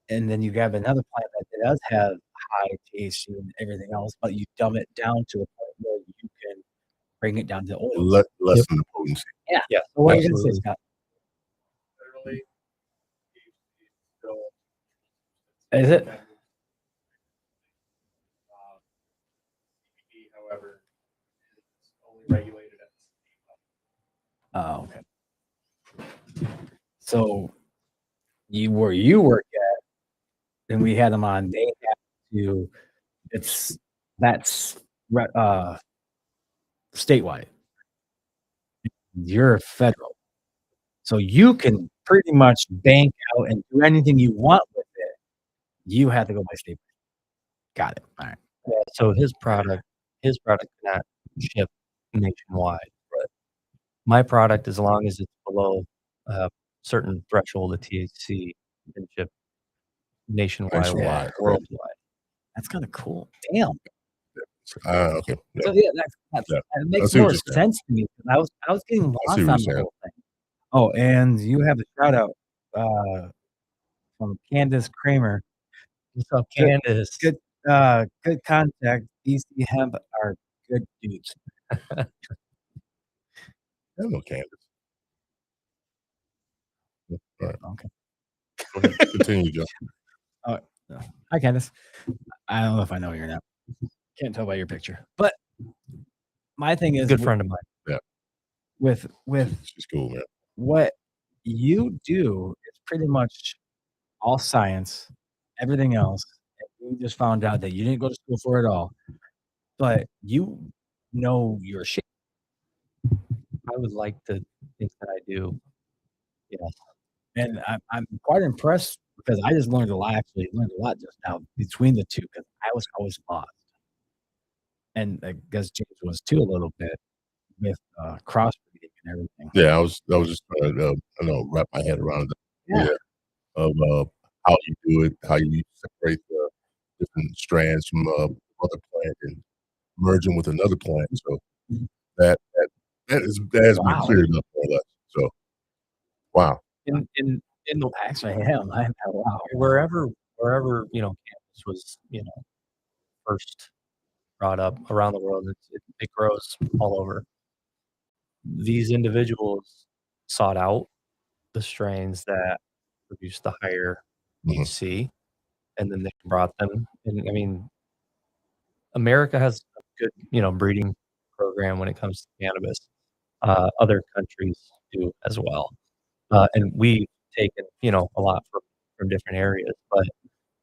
and then you have another plant that does have high THC and everything else, but you dumb it down to a point where you can bring it down to oils. Lessen the potency. Yeah. Yeah, So what are you gonna say, absolutely. Scott? Literally, still Is it? CBD, however, is only regulated at the state level. Oh, okay. So where you work at, and we had them on, they have to. That's statewide. You're federal, so you can pretty much bank out and do anything you want with it. You have to go by state. Got it. All right. Yeah, so his product cannot ship nationwide, but my product, as long as it's below a certain threshold of THC, can ship nationwide, or Nationwide, okay. worldwide. That's kind of cool. Damn. Okay. Yeah. So yeah, that I makes see what more you're saying. sense to me. 'Cause I was getting I lost see on what the you're whole thing. Oh, and you have a shout out from Candace Kramer. What's up, Good- Candace? Good contact. DC Hemp are good dudes. I know Candace. All right. Okay. Go ahead. Continue, Joe. Hi, Candace. I don't know if I know you or not. Can't tell by your picture. But my thing is Good friend of mine. with She's cool, man. what you do is pretty much all science, everything else. And you just found out that you didn't go to school for it all, but you know your shit. I would like to think that I do. Yes. And I'm quite impressed because I just learned a lot. Actually, learned a lot just now between the two because I was always lost, and I guess James was too a little bit with crossbreeding and everything. Yeah, I was just trying to wrap my head around the Yeah. idea of how you do it, how you separate the different strands from other plant and merge them with another plant. So Mhm. that has been Wow. cleared up more or less. So wow. In the actually, I am. Wow. Wherever cannabis was, first brought up around the world, it grows all over. These individuals sought out the strains that produce the higher Mhm. THC, and then they brought them. And I mean, America has a good, breeding program when it comes to cannabis. Other countries do as well, and we've taken, a lot from different areas. But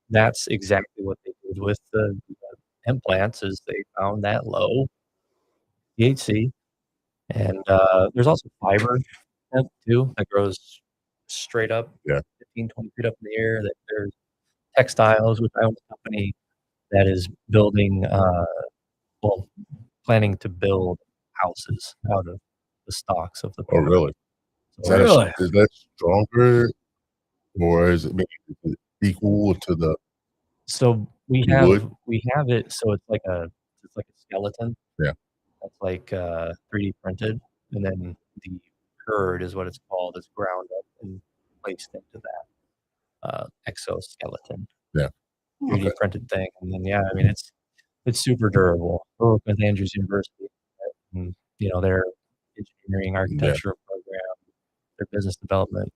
that's exactly what they did with the hemp plants. Is they found that low THC, and there's also fiber hemp too that grows straight up, Yeah. 15, 20 feet up in the air. That there's textiles, which I own a company that is building, planning to build houses out of the stalks of the Oh, really? Is So, that, Really? is that stronger, or is it maybe equal to the? so We You have would? we have it so it's like a skeleton. Yeah. That's like 3D printed, and then the herd is what it's called. It's ground up and placed into that exoskeleton. Yeah. 3D Okay. printed thing, and then I mean it's super durable. I work with Andrews University, and their engineering architecture program, their business development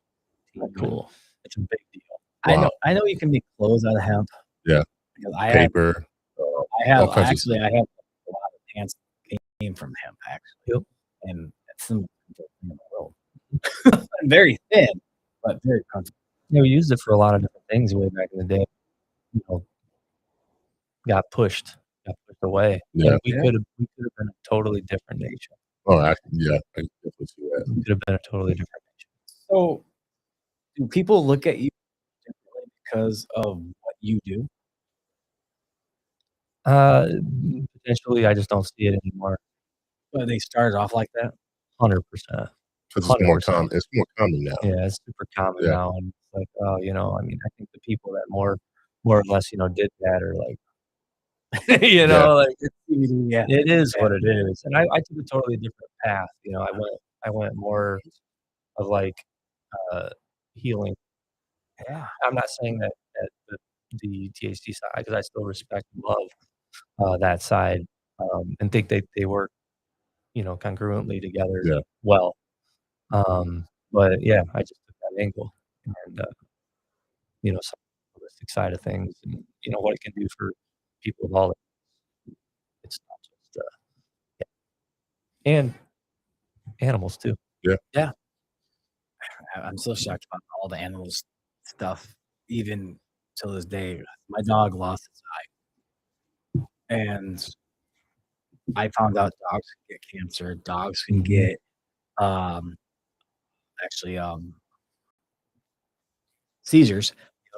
team. Cool. It's a big deal. Wow. I know you can make clothes out of hemp. Yeah. Because Paper. I have all kinds of actually I have a lot of pants that came from hemp actually. Yep. And it's the most comfortable thing in the world. Very thin, but very comfortable. We used it for a lot of different things way back in the day. You know, got pushed away. Yeah. And we could have been a totally different nation. Oh, yeah, I can definitely see that. We could have been a totally different nation. So do people look at you differently because of what you do? Potentially, I just don't see it anymore. But they started off like that? 100%. Because it's more 100%. common. It's more common now. Yeah, it's super common Yeah. now, and it's like, oh, I mean, I think the people that more or less, did that are like, like Yeah. it is what it is. And I took a totally different path. I went more of like healing. Yeah. I'm not saying that the THC side, because I still respect and love that side, and think they work, congruently together Yeah. well. But yeah, I just took that angle, and some holistic side of things, and what it can do for people of all. It's not just and animals too. I'm so shocked about all the animals stuff, even till this day. My dog lost his eye. And I found out dogs can get cancer. Dogs can get um actually seizures,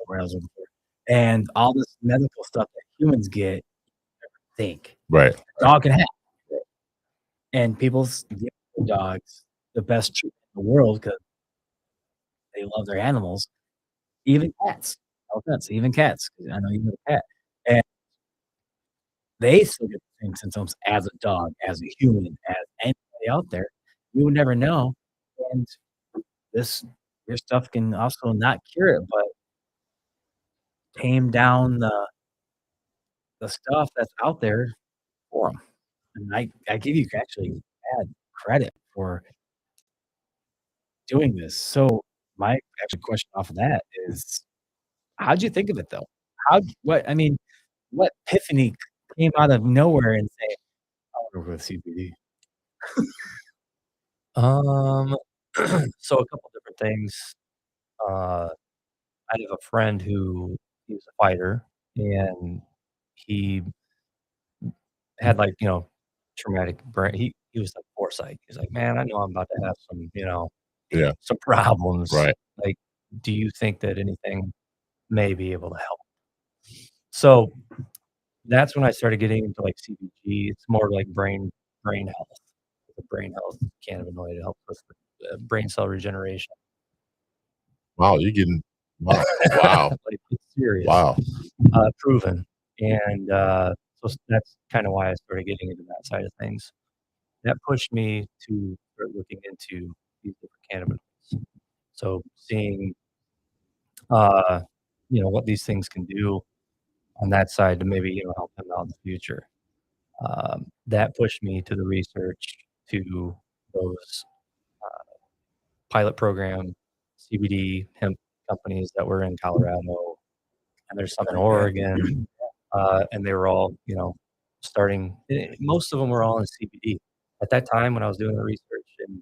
where I was before. And all this medical stuff that humans get, think Right. a dog can have. And people give their dogs the best treatment in the world because they love their animals. Even cats. No offense, even cats. 'Cause I know you have a cat. And they still get the same symptoms as a dog, as a human, as anybody out there. You would never know. And your stuff can also not cure it, but tame down the stuff that's out there for them. And I give you actually bad credit for doing this. So my actual question off of that is, how'd you think of it though? What epiphany came out of nowhere and say, I wanna work with CBD? Um, so a couple different things. Uh, I have a friend who he was a fighter, and he had like traumatic brain. He was like foresight. He's like, man, I know I'm about to have some Yeah. some problems. Right. Like, do you think that anything may be able to help? So that's when I started getting into like CBG. It's more like brain health. The brain health cannabinoid helps with brain cell regeneration. Wow, you're getting wow. Like, it's serious. Wow. Proven. And so that's kind of why I started getting into that side of things. That pushed me to start looking into these different cannabinoids. So seeing, what these things can do on that side to maybe, help them out in the future. That pushed me to the research, to those pilot program CBD hemp companies that were in Colorado, and there's some in Oregon, and they were all, starting. Most of them were all in CBD at that time when I was doing the research, and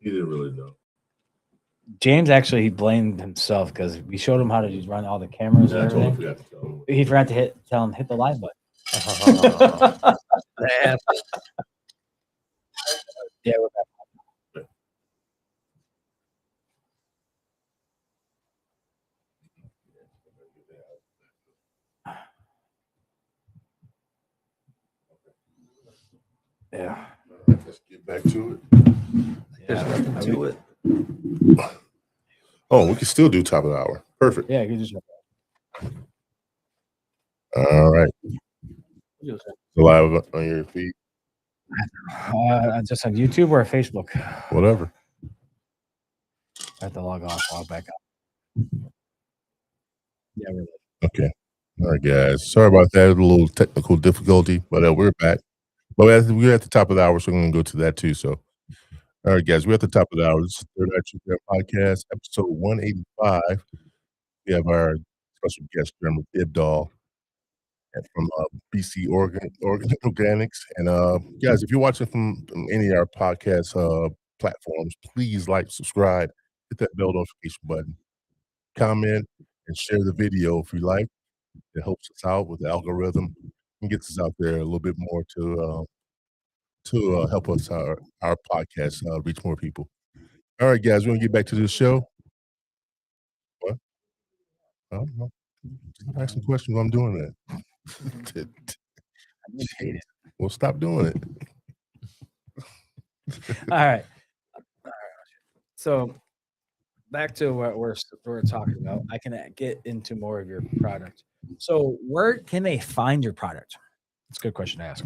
He didn't really know. James actually he blamed himself because we showed him how to just run all the cameras and I totally everything. forgot to tell him. He forgot to tell him hit the live button. Man. Yeah, we're back. Yeah. All right, let's get back to it. There's nothing to it. Oh, we can still do top of the hour. Perfect. Yeah, you just All right. Live on your feed, just on YouTube or Facebook. whatever. I have to log off, log back up. Yeah, we're Okay. All right, guys. Sorry about that. A little technical difficulty, but we're back. But we're at the top of the hour, so we're going to go to that too. So, all right, guys, we're at the top of the hour. This is Third Eye Truth Podcast, episode 185. We have our special guest, Jeremy Ibdahl from BC Organics. And guys, if you're watching from any of our podcast platforms, please like, subscribe, hit that bell notification button, comment, and share the video if you like. It helps us out with the algorithm and gets us out there a little bit more to help us our podcast reach more people. All right, guys, we're gonna get back to the show. What? I don't know. Ask some questions while I'm doing that. Well, stop doing it. all right. So back to what we're talking about. I can get into more of your product. So where can they find your product? That's a good question to ask.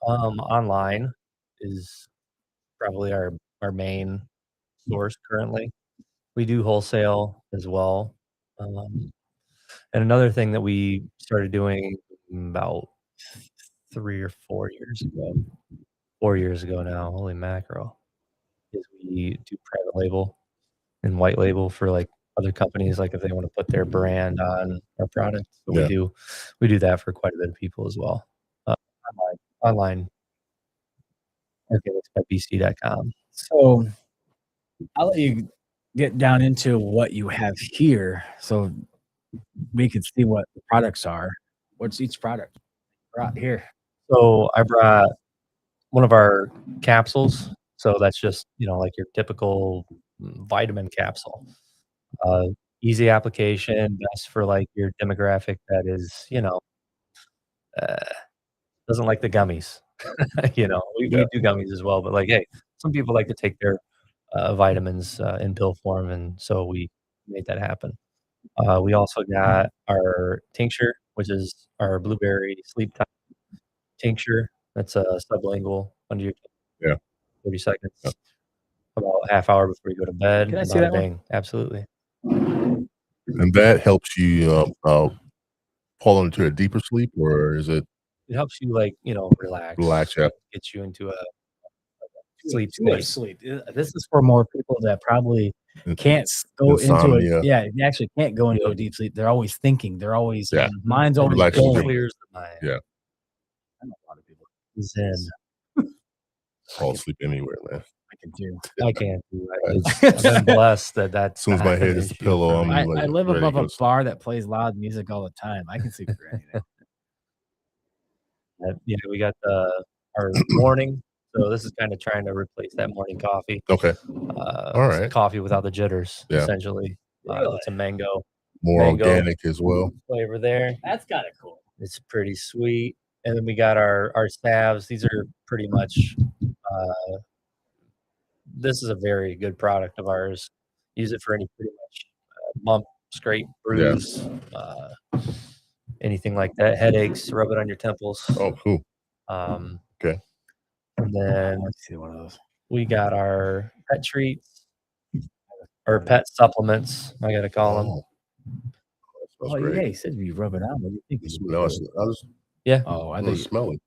Online is probably our main source currently. We do wholesale as well. And another thing that we started doing about 3 or 4 years ago, 4 years ago now, holy mackerel, is we do private label and white label for like other companies, like if they want to put their brand on our product. So Yeah. we do that for quite a bit of people as well. Online. Okay, it's by bc.com. So I'll let you get down into what you have here so we can see what the products are. What's each product brought here? So I brought one of our capsules. So that's just, like your typical vitamin capsule. Easy application, best for like your demographic that is, doesn't like the gummies. We do gummies as well, but like, hey, some people like to take their vitamins in pill form, and so we made that happen. We also got our tincture, which is our blueberry sleep time tincture. That's a sublingual under your 30 seconds, about a half hour before you go to bed. Can I see that one? Bing. Absolutely. And that helps you fall into a deeper sleep, or is it? It helps you relax. Relax, yeah. Gets you into a sleep To a state. sleep. This is for more people that probably can't go into Insomnia. it. Yeah, they actually can't go into a deep sleep. They're always thinking. They're always mind's always Relaxes going. you. Clears the mind. Yeah. I know a lot of people. Zen. Fall asleep anywhere, man. I can do. I can't do it. I've been blessed that that's As soon as my not an head is the issue pillow, for I'm me. like, I live ready to above go a to sleep. bar that plays loud music all the time. I can sleep through anything. We got our morning. So this is kind of trying to replace that morning coffee. Okay. All right. Coffee without the jitters, Yeah. essentially. Really? It's a mango More Mango. organic as well. flavor there. That's kind of cool. It's pretty sweet. And then we got our salves. These are pretty much, this is a very good product of ours. Use it for any pretty much bump, scrape, bruise, anything like that. Headaches, rub it on your temples. Oh, cool. Okay. And then Let's see one of those. we got our pet treats or pet supplements, I got to call them. Oh, that Oh, smells yeah, great. he said you rub it on. What do you think? No, I was Yeah. Oh, I I think was smelling.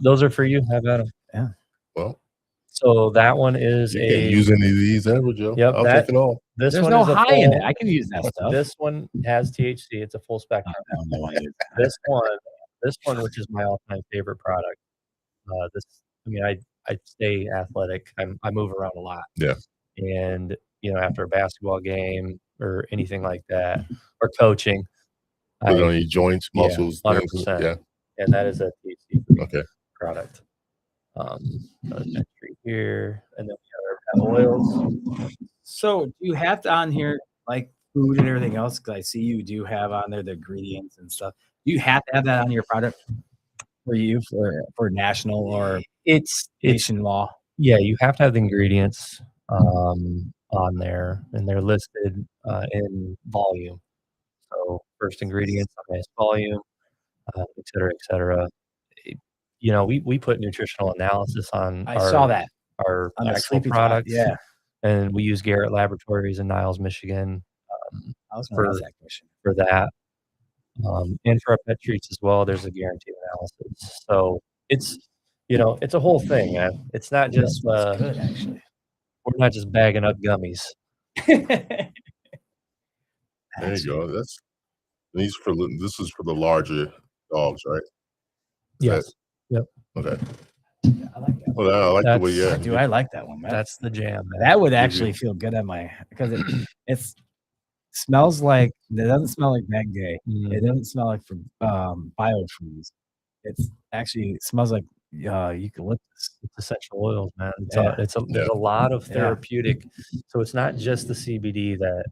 Those are for you. Have at them. Well, So that one is you can't use any of these ever, Joe. Yep, I'll that- take it all. this there's one no is a high in full- it. I can use that stuff. This one has THC. It's a full spectrum. I don't know why it is. This one, which is my all-time favorite product. I stay athletic. I move around a lot. Yeah. And after a basketball game or anything like that, or coaching, Put it on your joints, yeah, muscles, 100%. things. Yeah. And that is a THC-free Okay. product. Another entry here, and then we have our oils. So do you have to on here like food and everything else? Because I see you do have on there the ingredients and stuff. Do you have to have that on your product for you for national or It's nation law? Yeah, you have to have the ingredients on there, and they're listed in volume. So first ingredients, highest volume, et cetera, et cetera. We put nutritional analysis on I saw that our on the actual Sleepy Top, products. yeah. And we use Garrett Laboratories in Niles, Michigan I was going to ask that question. for that. And for our pet treats as well, there's a guaranteed analysis. So it's a whole thing, man. It's not just That's good, actually. we're not just bagging up gummies. There you go. This is for the larger dogs, right? Yes. Yep. Okay. Yeah, I like that. Well, I like the way. Yeah. Dude, I like that one, man. That's the jam, man. That would actually feel good on my because it smells like it doesn't smell like Bag Day. It doesn't smell like from biofreeze. It's actually smells like eucalyptus. It's essential oils, man. Yeah. There's a lot of therapeutic. So it's not just the CBD that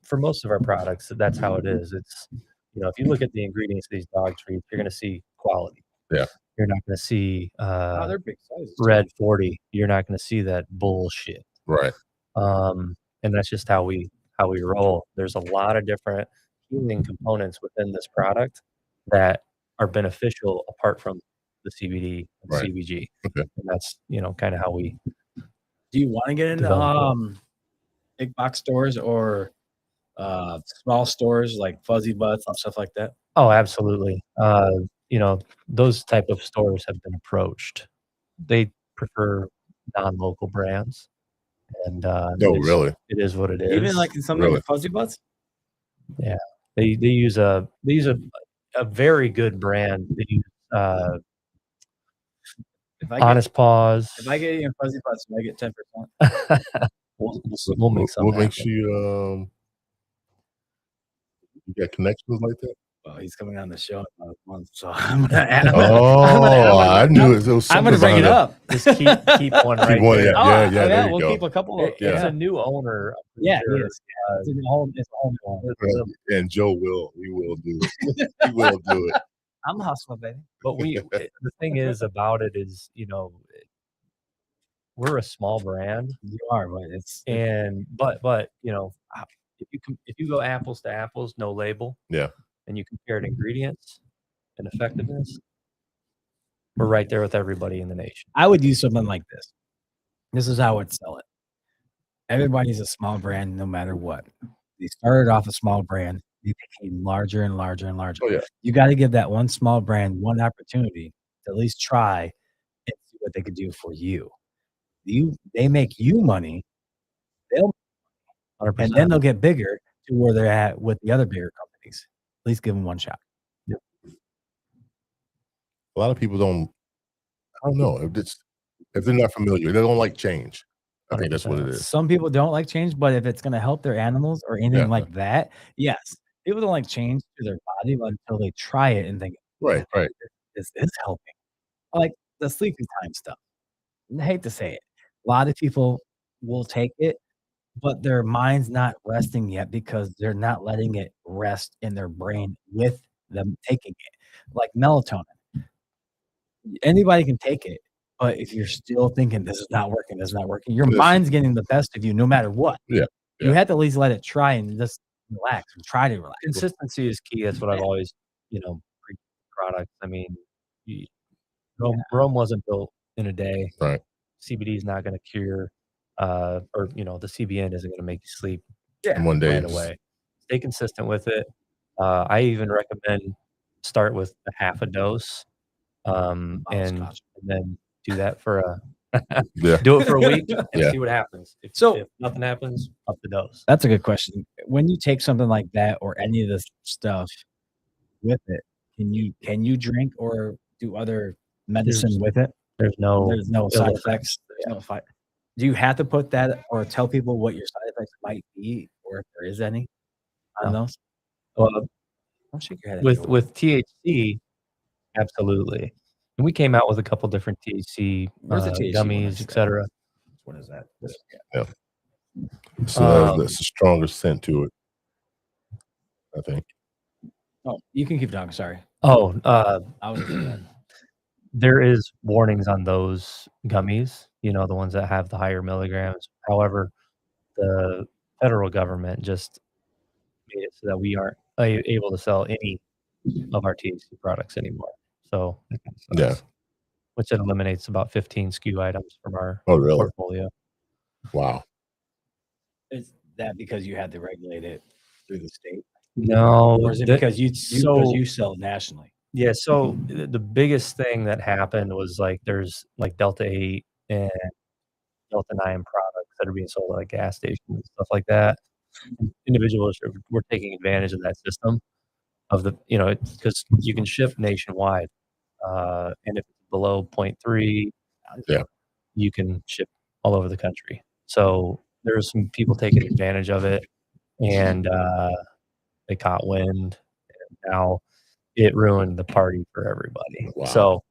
for most of our products, that's how it is. It's if you look at the ingredients of these dog treats, you're going to see quality. Yeah. You're not going to see They're big sizes. Red 40. You're not going to see that bullshit. Right. And that's just how we roll. There's a lot of different healing components within this product that are beneficial apart from the CBD and Right. CBG. Okay. And that's kind of how we. Do you want to get into big box stores or small stores like Fuzzy Butts and stuff like that? Oh, absolutely. Those type of stores have been approached. They prefer non-local brands, and Really? it is what it is. Even like in something like Fuzzy Butts? Yeah, they use a very good brand. They use Honest Paws. If I get you in Fuzzy Butts, do I get 10%? We'll make something. What makes you got connections like that? Well, he's coming on the show in about a month, so I'm gonna add him. I knew it. I'm gonna bring it up. Just keep one right Keep one, there. yeah, there you we'll go. keep a couple. It's a new owner. Yeah, sure. it is. It's a home run. And Joe will. He will do it. He will do it. I'm a hustler, baby. But the thing is about it is, we're a small brand. You are, but but if you go apples to apples, no label. Yeah. And you compare ingredients and effectiveness, we're right there with everybody in the nation. I would use something like this. This is how I would sell it. Everybody's a small brand no matter what. They started off a small brand. They became larger and larger and larger. Oh, yeah. You got to give that one small brand one opportunity to at least try and see what they could do for you. They make you money. They'll 100%. and then they'll get bigger to where they're at with the other bigger companies. At least give them one shot. A lot of people don't. I don't know if they're not familiar. They don't like change. I think that's what it is. Some people don't like change, but if it's going to help their animals or anything like that, yes. People don't like change to their body until they try it and think, Right. this is helping. Like the sleepy time stuff. I hate to say it. A lot of people will take it, but their mind's not resting yet because they're not letting it rest in their brain with them taking it. Like melatonin. Anybody can take it, but if you're still thinking this is not working, your mind's getting the best of you no matter what. Yeah. You have to at least let it try and just relax and try to relax. Consistency is key. That's what I've always, preached products. I mean, Rome wasn't built in a day. Right. CBD is not going to cure, or the CBN isn't going to make you sleep In one day. right away. Stay consistent with it. I even recommend start with a half a dose, and then do that for do it for a week and see what happens. If nothing happens, up the dose. That's a good question. When you take something like that or any of this stuff with it, can you drink or do other medicine with it? There's no side ill effects. There's no fight. Do you have to put that or tell people what your side effects might be, or if there is any on those? Well, Don't shake your head. with THC, absolutely. And we came out with a couple different THC, Where's the THC one? gummies, etc. What is that? So that's a stronger scent to it, I think. Oh, you can keep talking. Sorry. Oh, I was. there is warnings on those gummies, the ones that have the higher milligrams. However, the federal government just made it so that we aren't able to sell any of our THC products anymore. So, Yeah. which it eliminates about 15 SKU items from our Oh, really? portfolio. Wow. Is that because you had to regulate it through the state? No, Or is it because you sell nationally? Yeah, so the biggest thing that happened was there's Delta 8 and Delta 9 products that are being sold at gas stations and stuff like that. Individuals were taking advantage of that system of because you can ship nationwide, and if it's below 0.3, you can ship all over the country. So there's some people taking advantage of it, and they caught wind, and now it ruined the party for everybody. Wow. So,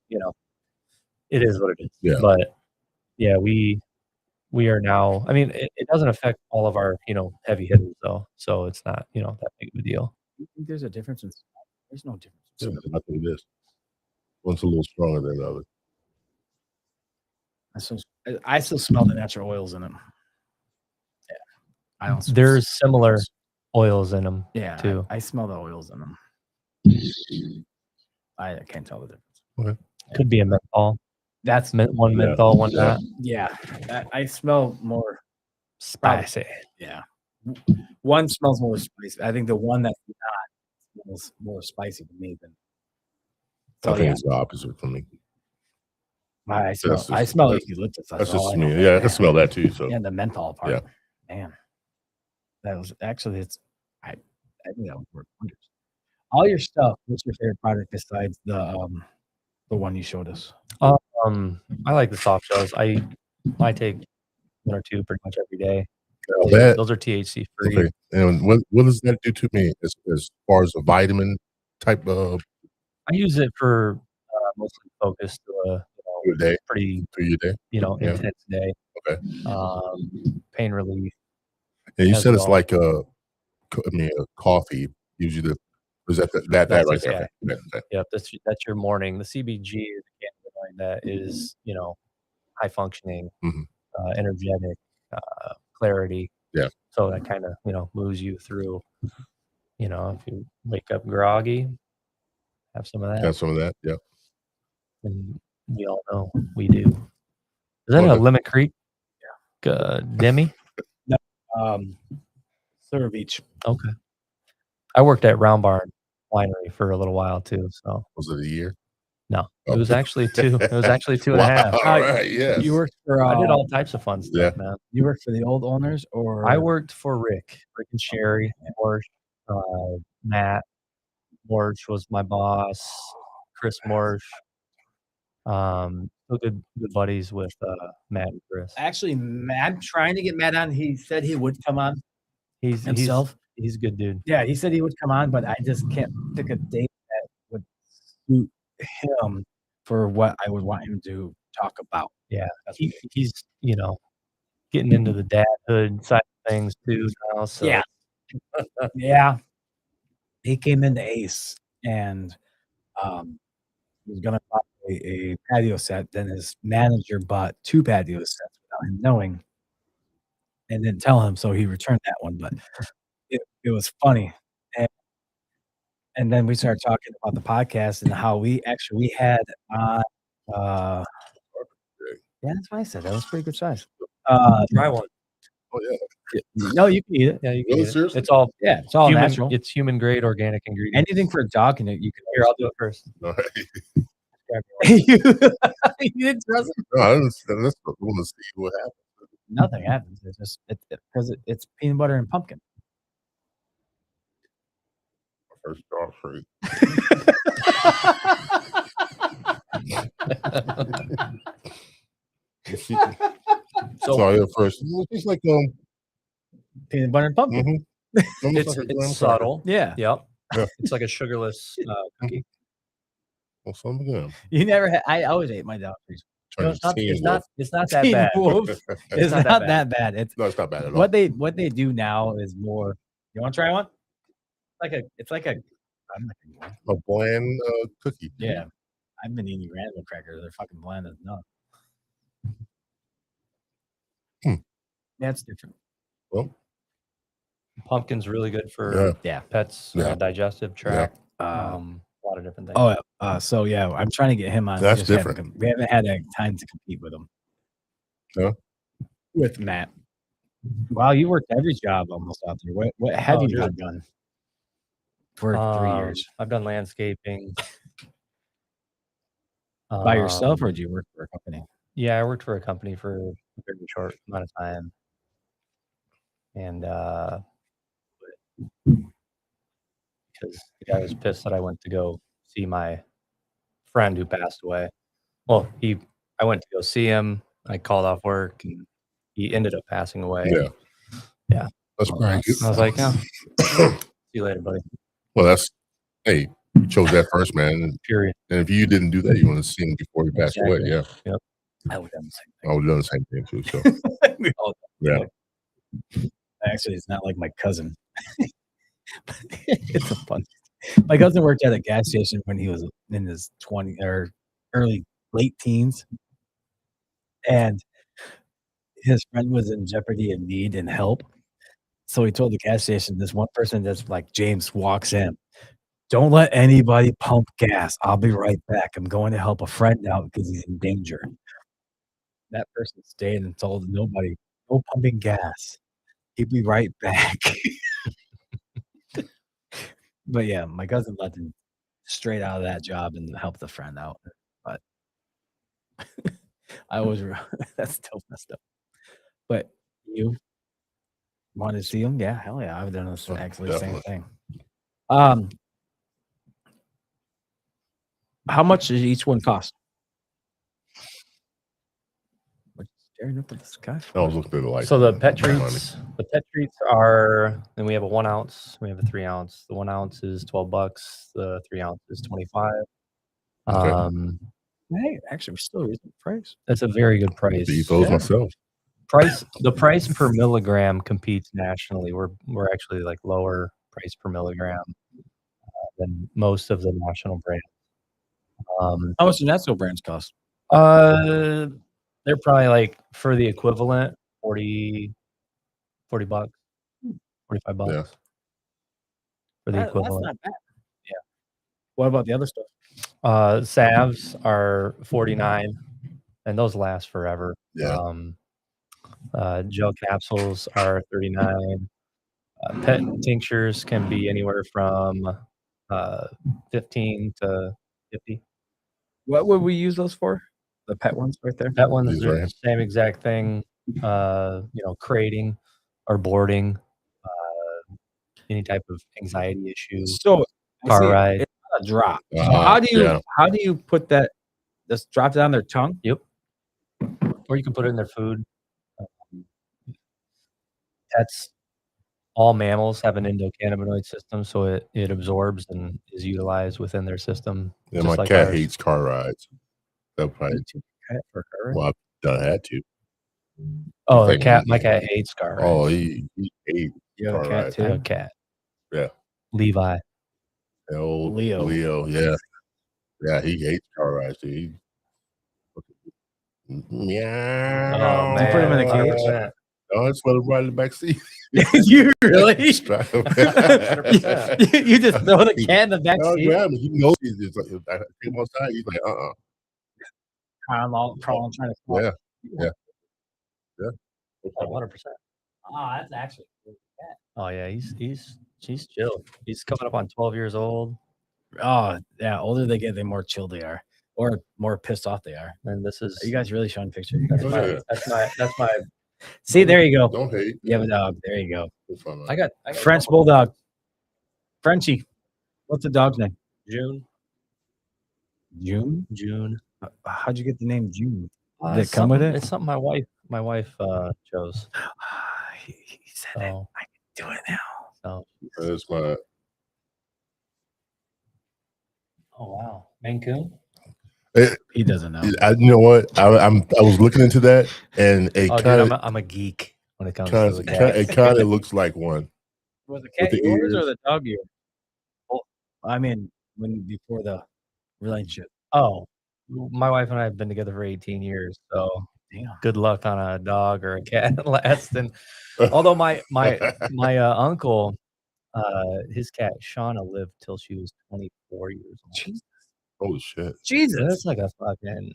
it is what it is. Yeah. But yeah, we are now, I mean, it doesn't affect all of our, heavy hitters though. So it's not, that big of a deal. You think there's a difference in smell? There's no difference. Yeah, I think it is. One's a little stronger than the other. I still smell the natural oils in them. Yeah. I don't. There's similar oils in them too. I smell the oils in them. I can't tell the difference. Okay. Could be a menthol. That's one menthol, one not. Yeah. I smell more spicy. Yeah. One smells more spicy. I think the one that's not smells more spicy to me than. I think it's the opposite for me. I smell eucalyptus. That's just me. Yeah, I can smell that too. So yeah, the menthol part. Yeah. Man, that was actually I think that would work wonders. All your stuff. What's your favorite product besides the one you showed us? I like the soft shells. I take one or two pretty much every day. Those are THC free. Okay. And what does that do to me as far as a vitamin type of? I use it for mostly focused your day, pretty through your day, intense day. Okay. Pain relief. And you said it's like a coffee. Usually, is that right there? Okay. Yep, that's your morning. The CBG is a cannabinoid that is high functioning, energetic, clarity. Yeah. So that kind of moves you through. If you wake up groggy, have some of that. Have some of that. Yeah. And we all know we do. Is that a Lemon Creek? Yeah. Demi? No. Silver Beach. Okay. I worked at Round Barn Winery for a little while too. So was it a year? No, it was actually two. It was actually 2.5. All right. Yeah. You worked for. I did all types of fun stuff, man. You worked for the old owners, or I worked for Rick and Sherry, Morsh, Matt. Morsh was my boss. Chris Morsh. Still good buddies with Matt and Chris. Actually, I'm trying to get Matt on. He said he would come on. He's himself. He's a good dude. Yeah, he said he would come on, but I just can't pick a date that would suit him for what I would want him to talk about. Yeah, he's getting into the dadhood side of things too now. So yeah, yeah. He came into Ace and he was gonna buy a patio set. Then his manager bought 2 patio sets without him knowing, and didn't tell him, so he returned that one. But it was funny. And then we started talking about the podcast and how we had on yeah, that's what I said. That was pretty good size. Try one. Oh yeah. No, you can eat it. Yeah, you can Really? eat it. Seriously? It's all natural. It's human grade organic ingredients. Anything for a dog can you can Here, I'll do it first. All right. you didn't trust him? No, I want to see what happens. Nothing happens. It's just because it's peanut butter and pumpkin. First dog fruit. You see- So Sorry, at first. It's like Peanut butter and pumpkin. mhm. Almost like a graham it's cracker. subtle. Yeah. Yep. Yeah. It's like a sugarless cookie. Well, some of them. You never had. I always ate my dog treats. No, Trying to it's teen not. wolf. It's not that Teen bad. Wolf. It's not not, that that bad. It's No, it's not bad at all. what they do now is more. You want to try one? It's like a. I'm not gonna go. A bland cookie. Yeah, I've been eating random crackers. They're fucking bland as nuts. That's different. Well, Pumpkin's really good for Yeah. pets, Yeah. digestive tract, Uh, a lot of different things. so yeah, I'm trying to get him on. That's We just haven't different. we haven't had a time to compete with him. Yeah. With Matt. Wow, you worked every job almost out there. What have Oh, you dude. not done for 3 years? I've done landscaping. By yourself, or Um, did you work for a company? Yeah, I worked for a company for a very short amount of time, and because the guy was pissed that I went to go see my friend who passed away. Well, I went to go see him. I called off work, and he ended up passing away. Yeah. Yeah. That's pretty good. I was like, "Oh, see you later, buddy." Well, that's hey, you chose that first, man. And Period. if you didn't do that, you want to see him before he passed away. Exactly. Yeah, I would have done the same I would have done the same thing too. So thing. We all yeah, Actually, it's not like my cousin. It's a fun. My cousin worked at a gas station when he was in his 20 or late teens, and his friend was in jeopardy and need and help. So he told the gas station, this one person that's like James walks in, don't let anybody pump gas. I'll be right back. I'm going to help a friend out because he's in danger. That person stayed and told nobody, no pumping gas. He'd be right back. But yeah, my cousin let him straight out of that job and helped the friend out. But I was that's still messed up. But you want to see him? Yeah, hell yeah. I've done this Oh, actually the same definitely. thing. How much does each one cost? What you staring up at the sky for? I was looking through the light. So the pet Money. treats, are, and we have a 1 ounce, we have a 3 ounce. The 1 ounce is $12. The 3 ounce is 25. Okay. Hey, actually, we're still reasonable price. That's a very good price. To eat those Yeah. myself. The price per milligram competes nationally. We're actually like lower price per milligram than most of the national brands. How much do Netso brands cost? They're probably like for the equivalent $40 bucks, $45 Yeah. for the That's equivalent. not bad. Yeah. What about the other stuff? Salves are $49, and those last forever. Yeah. Gel capsules are $39. Pet tinctures can be anywhere from $15 to $50. What would we use those for? The pet ones right there? Pet ones These are right the same exact thing. Crating or boarding, any type of anxiety issue, So car ride. It's not a drop. So Uh-huh, how do you put that? Just drop it on their tongue? Yep. Or you can put it in their food. Pets, all mammals have an endocannabinoid system, so it absorbs and is utilized within their system. Yeah, just my like cat ours. hates car rides. That probably Pet for her? well, I've done had to. Oh, Like- my cat hates car rides. Oh, he ate You have a car cat rides. I have a too? cat. Yeah. Levi. the old Leo. Leo, yeah. Yeah, he hates car rides, dude. He, meow. Oh, You put him in a man, cage? 100%. Oh, it's for the right in the back seat. You really? Strap him. You just throw the cat in the back No, seat? grab him. He knows he's just like, if I take him outside, he's like, Crawling, trying to. Yeah. Oh, 100%. Oh, that's actually a good cat. Oh yeah, he's chill. He's coming up on 12 years old, Oh, yeah. Older they get, the more chill they are, or more pissed off they are. and this is Are you guys really showing pictures? that's Oh, my yeah. that's my. See, there you go. Don't hate. You have a dog. There you go. It's fun, man. I got French bulldog. Frenchie. What's the dog's name? June. June. June. How'd you get the name June? Uh, Did it it's come with something- it? It's something my wife chose. He said it. So, I can do it now. so That's my. oh wow, Mancoon. He doesn't know. You know what? I was looking into that, and it Oh, dude, kind I'm a geek when it comes of to the cat. it kind of looks like one. Was the With cat the yours or ears. the dog yours? Oh, I mean, when before the relationship. Oh, my wife and I have been together for 18 years, so Damn. good luck on a dog or a cat lasting. Although my uncle, his cat Shauna lived till she was 24 years old. Jesus. Holy shit! Jesus. That's like a fucking.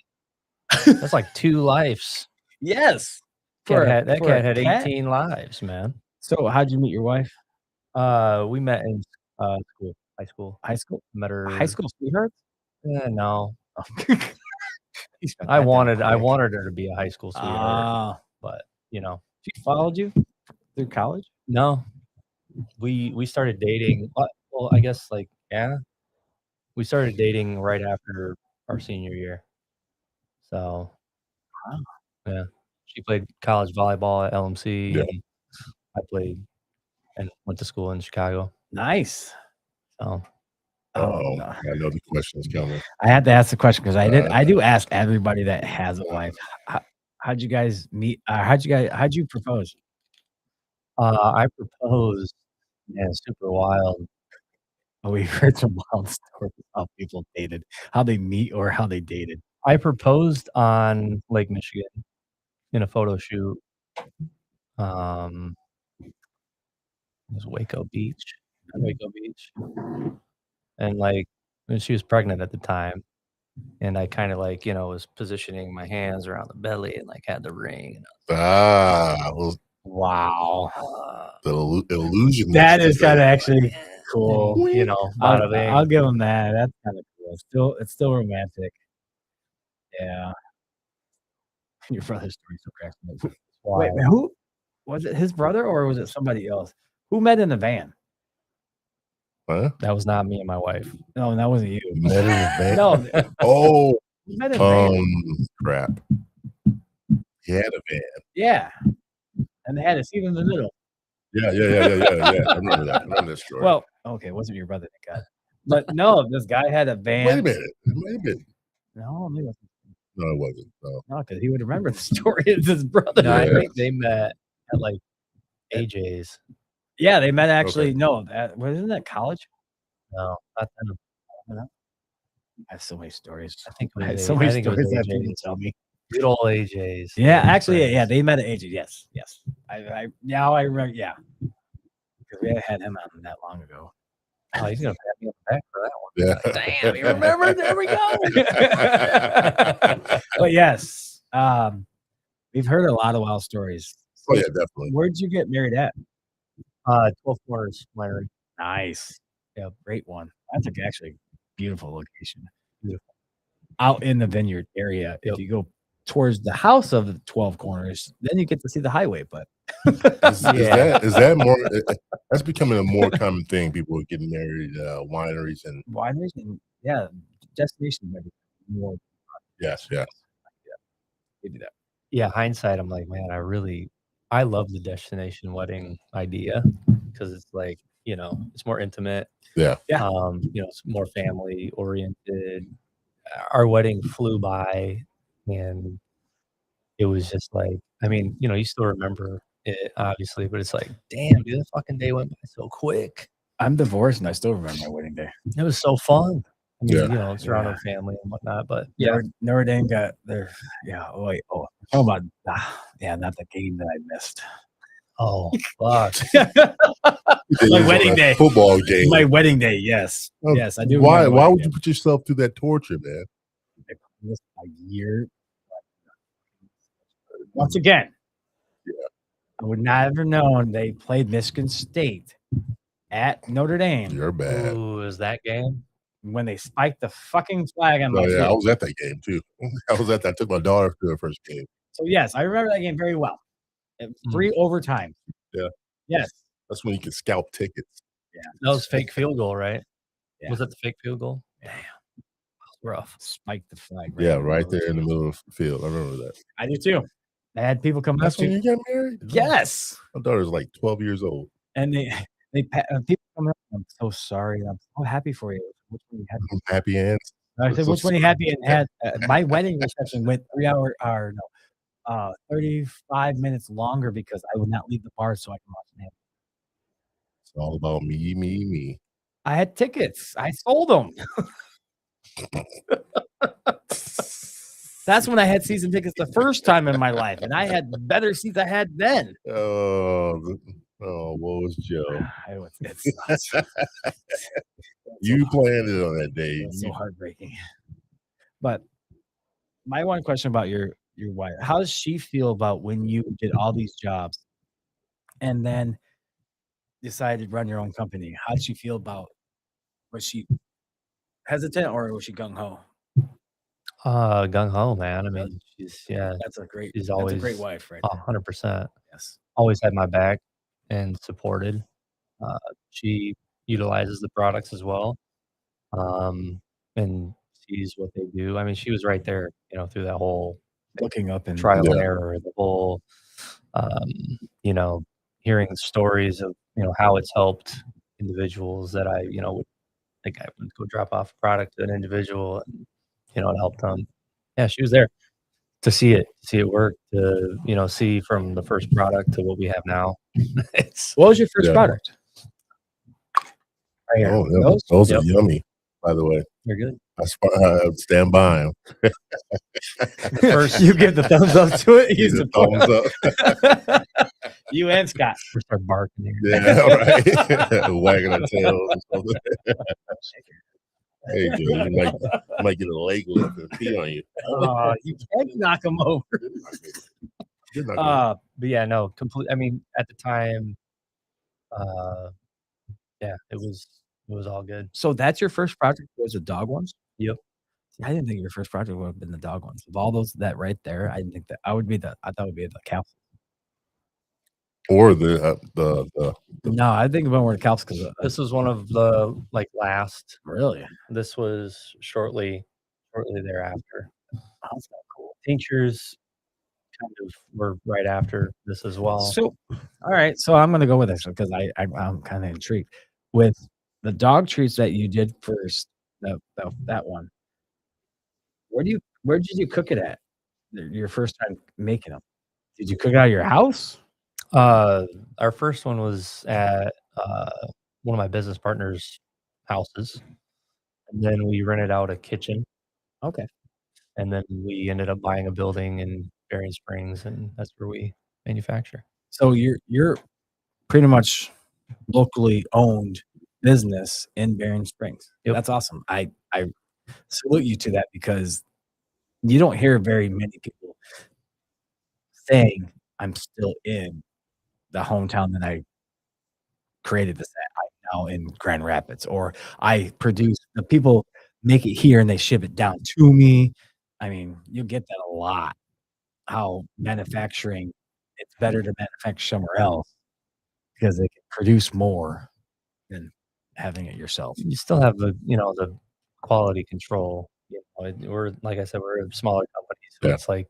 That's like 2 lives. Yes. That for a cat had cat? 18 lives, man. So how'd you meet your wife? We met in school, high school. High school? Met her. High school sweethearts? No, He spent I that wanted quick. her to be a high school sweetheart, Ah. but She followed you through college? no. We started dating. Well, I guess we started dating right after our senior year. So, Wow. yeah, she played college volleyball at LMC, Yeah. and I played and went to school in Chicago. Nice. So, Oh, no. I know the question's coming. I had to ask the question because I do ask everybody that has a wife. How'd you guys meet? How'd you propose? I proposed. Yeah, super wild. Oh, we've heard some wild stories how people dated, how they meet or how they dated. I proposed on Lake Michigan in a photo shoot. It was Waco Beach, and she was pregnant at the time, and I kind of was positioning my hands around the belly and had the ring. And Wow, The illusion. that is kind of actually cool. Bada bing. I'll give him that. That's kind of cool. It's still romantic. Yeah. Your brother's story so cracks me up. Wait, man, who was it? His brother or was it somebody else? Who met in the van? Huh? That was not me and my wife. No, that wasn't you. Met in the van? No, Oh, you met in the van. crap. He had a van. Yeah, and they had a seat in the middle. Yeah. I remember that. I remember that story. Well, okay, it wasn't your brother, thank God. But no, this guy had a van. Wait a minute. It might have been. No, maybe it wasn't. No, it wasn't. No. No, because he would remember the story of his brother. No, I Yeah. think they met at AJ's. Yeah, they met actually. Okay. No, wasn't that college? No, not then. I have so many stories. I think it I have was so A- many I think it was stories that AJ's. people tell me. Good old AJ's. Yeah, They were actually, yeah, friends. they met at AJ. Yes. I now I remember. Yeah, because we had him on that long ago. Oh, he's gonna pat me on the back for that one. Yeah. Damn, you remember? There we go. But yes, we've heard a lot of wild stories. Oh, yeah, definitely. Where'd you get married at? 12 Corners Winery. Nice. Yeah, great one. That's actually a beautiful location. Beautiful. Out in the vineyard area. Yep. If you go towards the house of the 12 Corners, then you get to see the highway. But Is that more? That's becoming a more common thing. People are getting married, wineries, and wineries and destination weddings. More yes. they do that. Yeah, hindsight, I'm like, man, I love the destination wedding idea because it's it's more intimate. Yeah. Yeah. It's more family oriented. Our wedding flew by, and it was just you still remember it, obviously, but it's like, damn, dude, the fucking day went by so quick. I'm divorced and I still remember my wedding day. It was so fun. I mean, Yeah. surrounded family and whatnot, but yeah, Notre Dame got their oh about not the game that I missed. oh fuck. My wedding day. Football game. My wedding day, yes. Yes, I do. Why? remember Why wedding would day. you put yourself through that torture, man? This a year. Once again, I would not have known they played Michigan State at Notre Dame You're bad. Ooh, is that game? when they spiked the fucking flag on my Oh yeah, I field. was at that game too. I took my daughter to her first game. So yes, I remember that game very well. 3 overtimes. Yeah. Yes. That's when you can scalp tickets. That was fake field goal, right? Yeah. Was that the fake field goal? Yeah. Damn. I was rough. spiked the flag. Yeah, in the right middle of there in the field. middle of the field. I remember that. I do too. I had people come up That's to when me. you got married? Yes. My daughter's like 12 years old. And people come up. I'm so sorry. I'm so happy for you. Which one you happy? Happy ends. I I'm said, so which one you sorry. happy and had? My wedding reception went 35 minutes longer because I would not leave the bar so I can watch an It's all about me, me, me. I had tickets. I sold them. That's when I had season tickets the first time in my life, and I had better seats I had then. Oh, what was Joe? It's You planned it on that day. It's so heartbreaking. But my one question about your wife, how does she feel about when you did all these jobs and then decided to run your own company? How did she feel about? Was she hesitant or was she gung ho? Gung ho, man. I mean, she's That's a great. she's That's a always great wife, right? there. 100%. Yes. Always had my back and supported. She utilizes the products as well, and sees what they do. I mean, she was right there, through that whole Looking up and trial and Yeah. error, the whole, hearing stories of how it's helped individuals that I would think I would go drop off a product to an individual, and it helped them. Yeah, she was there to see it work, to see from the first product to what we have now. It's What was your first Yeah. product? Right here. Oh, yeah. Those are yummy, by the way. they're good. I stand by them. First, You give the thumbs up to it. You Give the support. thumbs up. You and Scott. we start barking here. Yeah, right. Wagging our tails or something. Hey, Joe, you might get a leg lift and pee on you. You can knock them over. You're not gonna- But yeah, no, complete. I mean, at the time, yeah, it was all good. So that's your first project was the dog ones? Yep. I didn't think your first project would have been the dog ones. Of all those that right there, I didn't think that I thought it would be the capsule. Or the No, I think about more the capsule because This was one of the last. really. This was shortly thereafter. Oh, that's not cool. Tinctures kind of were right after this as well. So, all right. So I'm gonna go with this because I'm kind of intrigued with the dog treats that you did first. That one. Where did you cook it at? Your first time making them? Did you cook it out of your house? Our first one was at one of my business partners' houses, and then we rented out a kitchen, Okay. and then we ended up buying a building in Berrien Springs, and that's where we manufacture. So you're pretty much locally owned business in Berrien Springs. Yep. That's awesome. I salute you to that because you don't hear very many people saying I'm still in the hometown that I created this at. I'm now in Grand Rapids, or I produce the people make it here and they ship it down to me. I mean, you get that a lot. How manufacturing, it's better to manufacture somewhere else because they can produce more than having it yourself. You still have the quality control. We're, like I said, we're a smaller company, so Yeah. it's like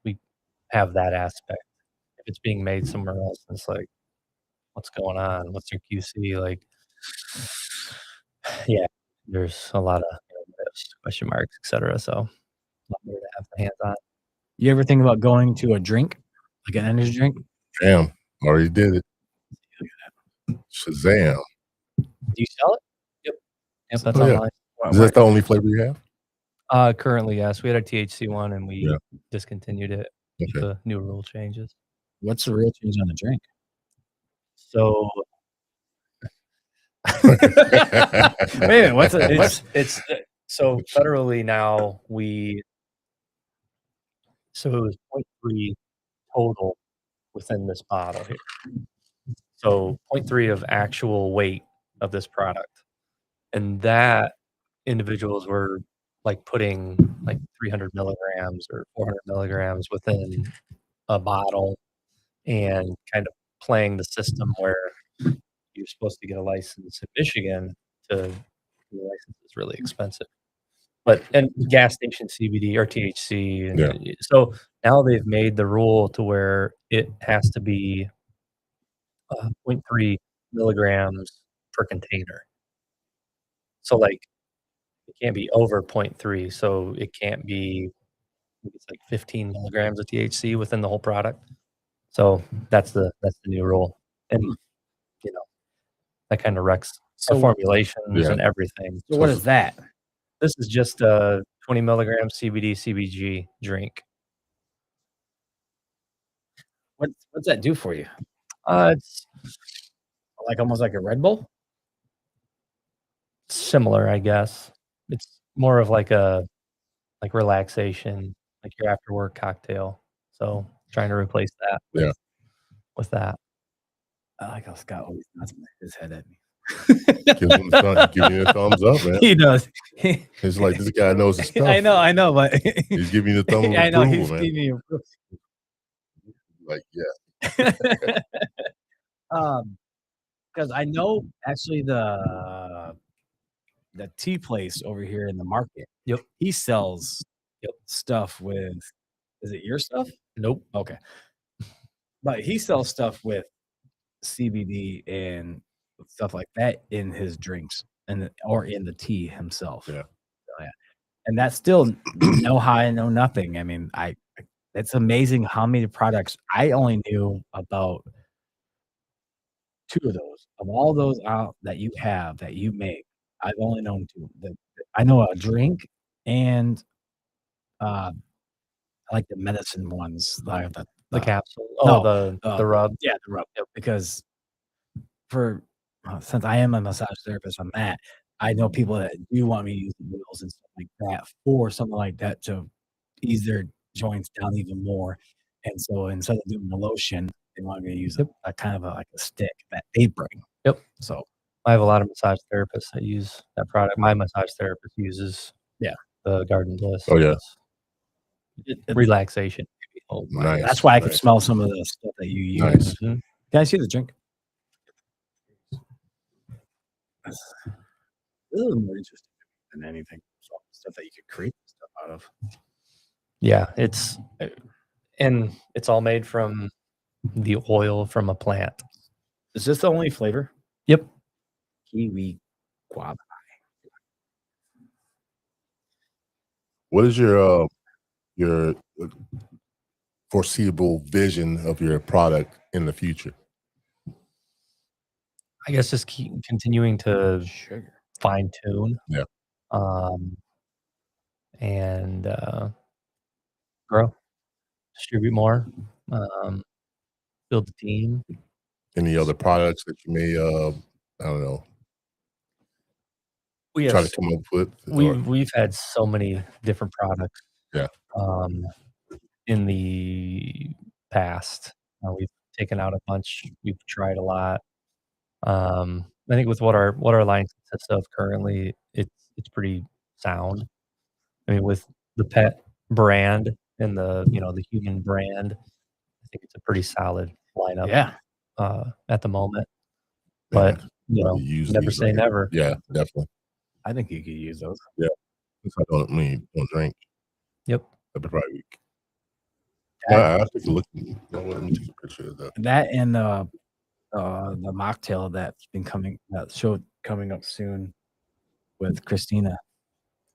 we have that aspect. If it's being made somewhere else, it's like, what's going on? What's your QC like? Yeah, there's a lot of question marks, etc. So, a lot more to have the hands on. You ever think about going to a drink, like an energy drink? damn, already did it. Shazam. Do you sell it? Yep, that's Oh, yeah. online. Is that the only flavor you have? Currently, yes. We had a THC one, and we Yeah. discontinued it with Okay. the new rule changes. What's the real change on the drink? So Wait a minute, it's so federally now so it was 0.3 total within this bottle here. So 0.3 of actual weight of this product, and that individuals were like putting like 300 milligrams or 400 milligrams within a bottle, and kind of playing the system where you're supposed to get a license in Michigan. The license is really expensive. but and gas station CBD or THC. And Yeah. so now they've made the rule to where it has to be 0.3 milligrams per container. So like it can't be over 0.3. So it can't be, I think it's like 15 milligrams of THC within the whole product. So that's the new rule. And you know, that kind of wrecks our So formulations Yeah. and everything. so what is that? This is just a 20 milligram CBD CBG drink. What's that do for you? It's Like almost like a Red Bull? similar, I guess. It's more of like a relaxation, like your after work cocktail. So trying to replace that Yeah. with that. I like how Scott always nods his head at me. Give him you a thumbs up, man. He does. It's like this guy knows his stuff. I know, but He's giving you the thumb of I know approval, he's man. giving you Like, yeah. because I know actually the tea place over here in the market. Yep. He sells stuff with. Is it your stuff? Nope. Okay. But he sells stuff with CBD and stuff like that in his drinks or in the tea himself. Yeah. So, yeah. And that's still no high, no nothing. I mean, it's amazing how many products I only knew about 2 of those. Of all those out that you have that you make, I've only known 2. I know a drink and I like the medicine ones, like The capsule. no, The rub. yeah, the rub. Because since I am a massage therapist on that, I know people that do want me to use the oils and stuff like that for something like that to ease their joints down even more. And so instead of doing the lotion, they want me to use a kind of like a stick that they bring. Yep. So I have a lot of massage therapists that use that product. My massage therapist uses the Garden Bliss. Oh, yeah. Relaxation. oh, Nice. that's why I could Nice. smell some of the stuff that you use. Nice. Mhm. Can I see the drink? This is more interesting than anything. Stuff that you could create stuff out of. Yeah, it's all made from the oil from a plant. Is this the only flavor? Yep. Kiwi guava. What is your foreseeable vision of your product in the future? I guess just keep continuing to Sugar. fine tune. Yeah. And grow, distribute more, build the team. Any other products that you may, I don't know, We try have, to come up with? Or- we've had so many different products. Yeah. In the past, we've taken out a bunch. We've tried a lot. I think with what our line consists of currently, it's pretty sound. I mean, with the pet brand and the the human brand, I think it's a pretty solid lineup. Yeah. At the moment, Man, but probably use never these say right here. never. Yeah, definitely. I think you could use those. If I don't drink, Yep. that'd be probably weak. That- I'll take a look. Let me take a picture of that. That and the mocktail that's been coming up soon with Christina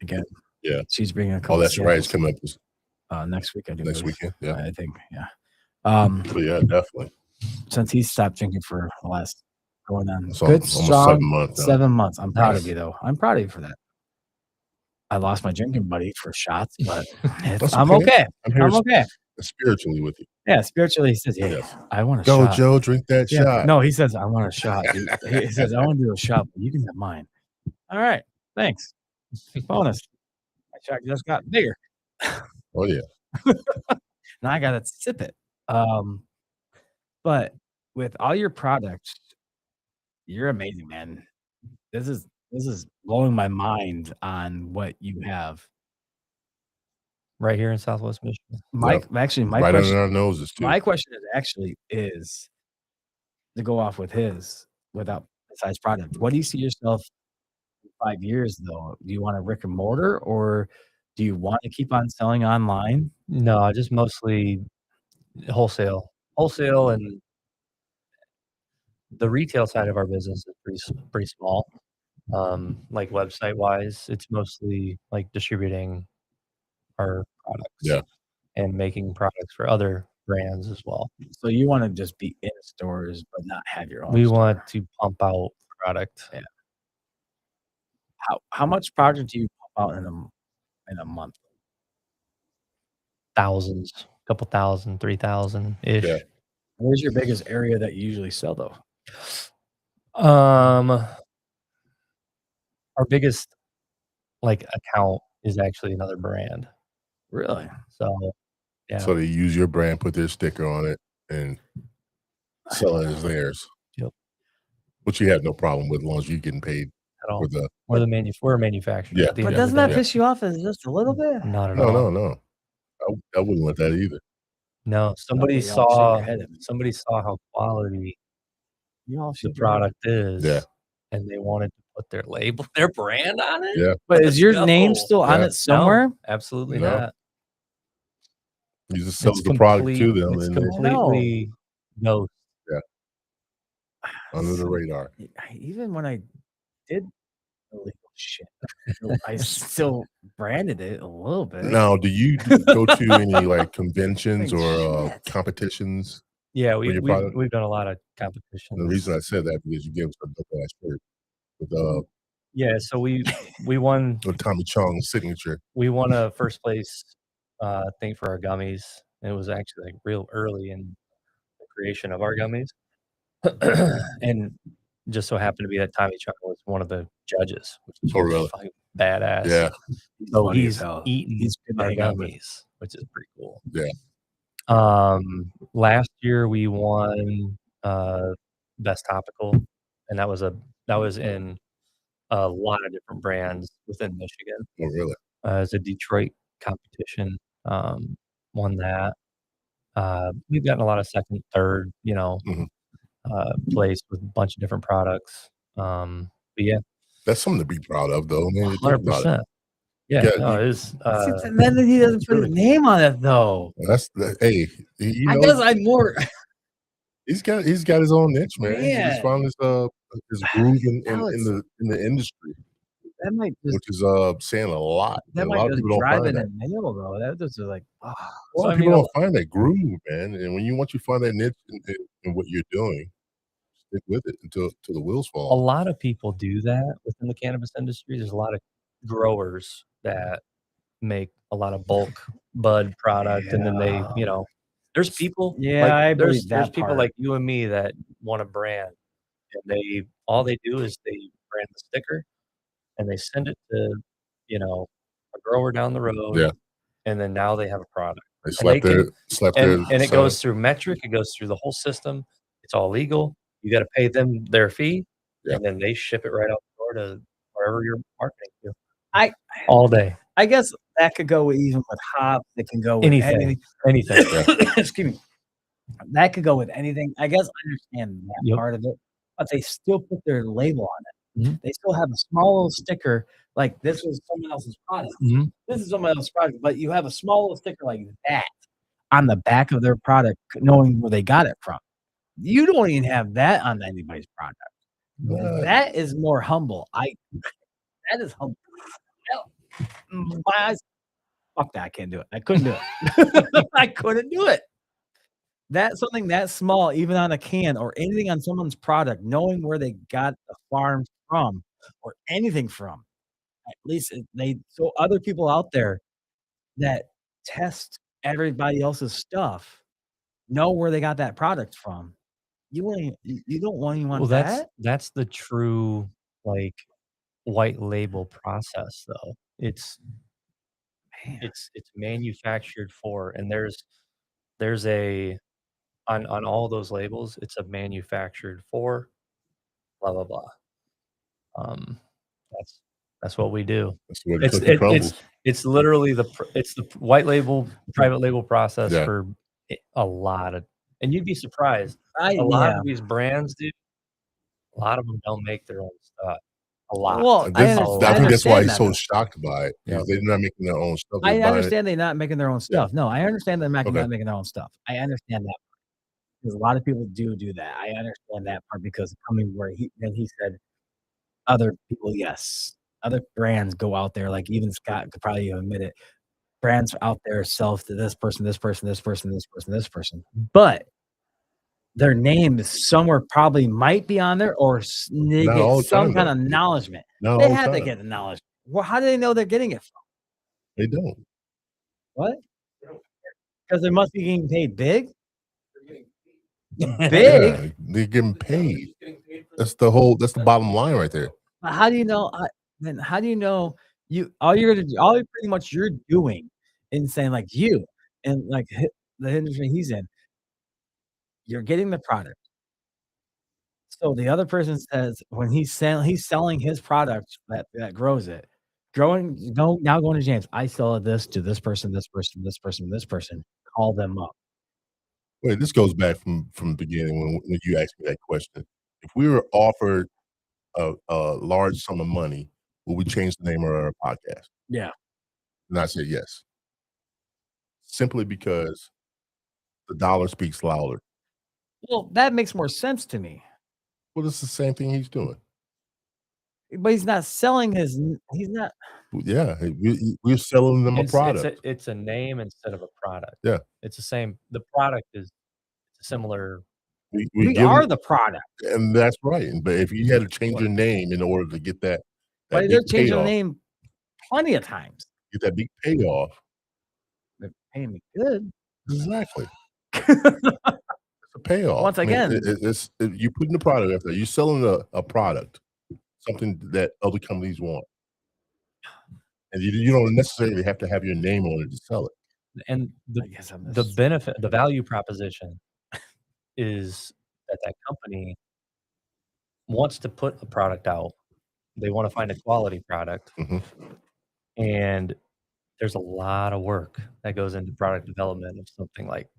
again. Yeah. She's bringing a couple. Oh, that's right. It's samples, coming up this next week. I do next believe. weekend. Yeah. I think. Yeah. But yeah, definitely. Since he stopped drinking for the last going on So good almost strong 7 months now. 7 months. I'm proud Nice. of you though. I'm proud of you for that. I lost my drinking buddy for shots, but That's I'm okay. okay. I'm here I'm okay. spiritually with you. Yeah, spiritually, he says, "Hey, Yes. I want a Go, shot." Joe, drink that Yeah, shot. no, he says, "I want a shot." Dude. He says, "I want to do a shot, but you can have mine." All right, thanks. Bonus. My shot just got bigger. Oh, yeah. Now I gotta sip it. But with all your products, you're amazing, man. This is blowing my mind on what you have. Right here in Southwest Michigan. My Right question. under our noses, too. My question is to go off with his without besides product. What do you see yourself in 5 years though? Do you want a brick and mortar, or do you want to keep on selling online? No, just mostly wholesale. Wholesale, and the retail side of our business is pretty small. Like website wise, it's mostly like distributing our products. Yeah. And making products for other brands as well. So you want to just be in stores, but not have your own. We store. want to pump out product. Yeah. How much product do you pump out in a month? Thousands, couple thousand, 3,000 ish. Yeah. Where's your biggest area that you usually sell though? Our biggest like account is actually another brand. Really? So yeah. So they use your brand, put their sticker on it, and sell it as theirs. Yep. Which you have no problem with, as long as you're getting paid At all. for the. We're a manufacturer. Yeah. at the But end of doesn't the that day. piss you off as just a little bit? Not at all. No. I wouldn't want that either. No, somebody you all shake saw your head at me. how quality You all the shake your head. product is, Yeah. and they wanted to put their label, their brand on it. Yeah. But is your Let's name go. still on Yeah. it somewhere? No, absolutely No. not. You just sell It's the product to them It's and they- completely ghost. under the radar. Even when I did illegal shit, I still branded it a little bit. Now, do you go to any like conventions Like, or shit. competitions? Yeah, your we've product? we've done a lot of competitions. And the reason I said that because you gave us a dope ass shirt with Yeah, so we won Tommy Chong's signature. a first place thing for our gummies. It was actually like real early in the creation of our gummies. And just so happened to be that Tommy Chung was one of the judges, which is Oh, really? fucking badass. Yeah. So funny as he's hell. eating He's good to our hang out with. gummies, which is pretty cool. Yeah. Last year we won best topical, and that was in a lot of different brands within Michigan. Oh, really? It's a Detroit competition. Won that. We've gotten a lot of second, third, Mhm. place with a bunch of different products. But yeah, That's something to be proud of, though. Man, you think about it. 100%. Yeah, Yeah, no, you- it's See, and then he doesn't put his name on it though. Hey, you I know, guess I'm more. he's got his own niche, man. He's Man. found his groove in Alex. the industry, That might just which is saying a lot. that A might lot of just people don't drive find in that. a nail though. That just is like, A So, lot I of people mean, don't find that groove, man. And once you find that niche in what you're doing, stick with it until the wheels a fall. lot of people do that within the cannabis industry. There's a lot of growers that make a lot of bulk bud product, and then they, there's people. Yeah, like, I there's believe that people part. like you and me that want a brand, and all they do is they brand the sticker, and they send it to, a grower down the road. Yeah. And then now they have a product. They they slap their And it sign. goes through metric, it goes through the whole system. It's all legal. You got to pay them their fee, Yeah. and then they ship it right out the door to wherever you're marketing to. I- all day. I guess that could go even with hops. It can go with Anything. anything. Anything. Excuse me. That could go with anything. I guess I understand that Yep. part of it, but they still put their label on it. Mhm. They still have a small little sticker like this was someone else's product. Mhm. This is someone else's product, but you have a small little sticker like that on the back of their product, knowing where they got it from. You don't even have that on anybody's product. Nah, That is more humble. That is humble. My eyes. Fuck that. I can't do it. I couldn't do it. I couldn't do it. That's something that small, even on a can or anything on someone's product, knowing where they got the farm from or anything from. At least so other people out there that test everybody else's stuff know where they got that product from. You don't want anyone Well, that. that's the true like white label process, though. It's Man. it's manufactured for, and there's a on all those labels, it's a manufactured for blah blah blah. That's what we do. that's the way the It's cookie it, crumbles. it's literally the white label private label process Yeah. for a lot of, and you'd be surprised. A lot Yeah. of these brands, dude, a lot of them don't make their own stuff. a lot. Well, I think that's why understand he's that, so though. shocked by it. Yeah. They're not making their own stuff. I They're buying it. understand they're not making their own stuff. No, I understand they're Okay. not making their own stuff. I understand that because a lot of people do that. I understand that part because coming where he said other people, yes, other brands go out there. Like even Scott could probably admit it. Brands out there sell to this person, this person, this person, this person, this person, but their name is somewhere probably might be on there or they Not all get the some time, kind though. of acknowledgement. Not They all the have to time. get acknowledgement. Well, how do they know they're getting it from? They don't. What? Because they must be getting paid big. They're getting paid. Big. Yeah, they're getting paid. Just getting paid for That's the bottom line right there. But how do you know? Then how do you know all pretty much you're doing and saying like you and like the industry he's in, you're getting the product. So the other person says when he's selling his product that grows it, now going to James, I sell this to this person, this person, this person, this person. Call them up. Wait, this goes back from the beginning when you asked me that question. If we were offered a large sum of money, would we change the name of our podcast? Yeah. And I said yes. Simply because the dollar speaks louder. Well, that makes more sense to me. Well, it's the same thing he's doing. But he's not selling he's not. Yeah, we're selling them a product. It's a name instead of a product. Yeah. It's the same. The product is similar. We are the product. And that's right. But if you had to change your name in order to get that But big they're changing the payoff, name plenty of times. get that big payoff. They're paying me good. Exactly. It's a payoff. Once I mean, again. you putting the product out there. You're selling a product, something that other companies want. And you don't necessarily have to have your name on it to sell it. And I guess I'm the benefit, the value proposition is that company wants to put a product out. They want to find a quality product. Mhm. And there's a lot of work that goes into product development of something like,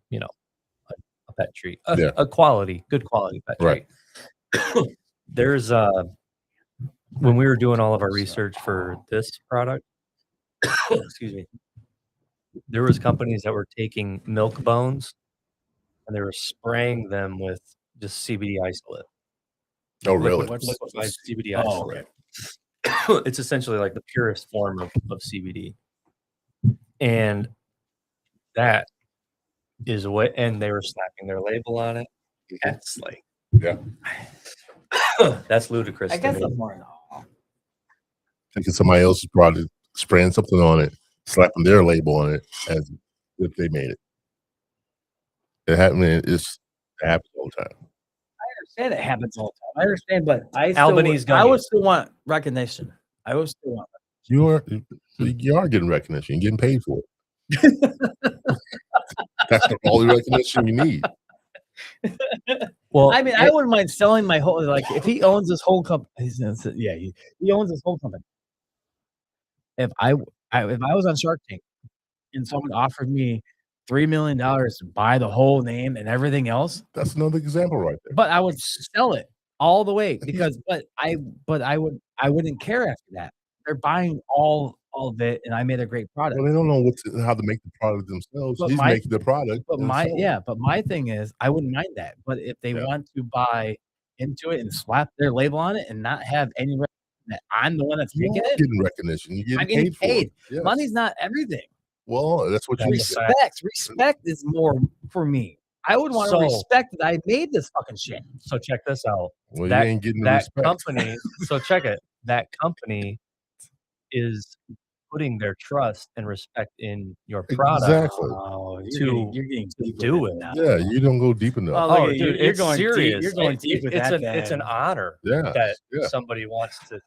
a pet treat, a good quality pet Right. treat. There's when we were doing all of our research for this product, excuse me, there was companies that were taking milk bones and they were spraying them with just CBD isolate. Oh, really? Liquefied CBD Oh, isolate. It's essentially like the purest form of CBD. And that is what, and they were slapping their label on it. That's like, Yeah. that's ludicrous. I to guess me. I'm more in awe. Taking somebody else's product, spraying something on it, slapping their label on it as if they made it. It happened. It happens all the time. I understand it happens all the time. I understand, but Albany's I would gummies. still want recognition. I would still want. You are getting recognition. You're getting paid for it. That's all the recognition you need. Well, I mean, I wouldn't mind selling my whole if he owns this whole company. Yeah, he owns this whole company. If I was on Shark Tank and someone offered me $3 million to buy the whole name and everything else, That's another example right there. but I would sell it all the way because I wouldn't care after that. They're buying all of it, and I made a great product. Well, they don't know how to make the product themselves. But He's making the product. But and selling it. but my thing is, I wouldn't mind that. But if they Yeah. want to buy into it and slap their label on it and not have any recognition that I'm the one that's You making are it, getting recognition. You're I'm getting getting paid for paid. it. Yes. Money's not everything. Well, that's what you Respect is more for me. I would want to So- respect that I made this fucking shit. so check this out. Well, that you ain't getting the that respect. company, so check it. That company is putting their trust and respect in your product. Exactly. Oh, To getting deep with do it it. now. Yeah, you don't go deep enough. Oh, look Oh, at you. dude, You're it's going deep. serious. You're going deep with it's that. It's an honor Yeah, that yeah. somebody wants to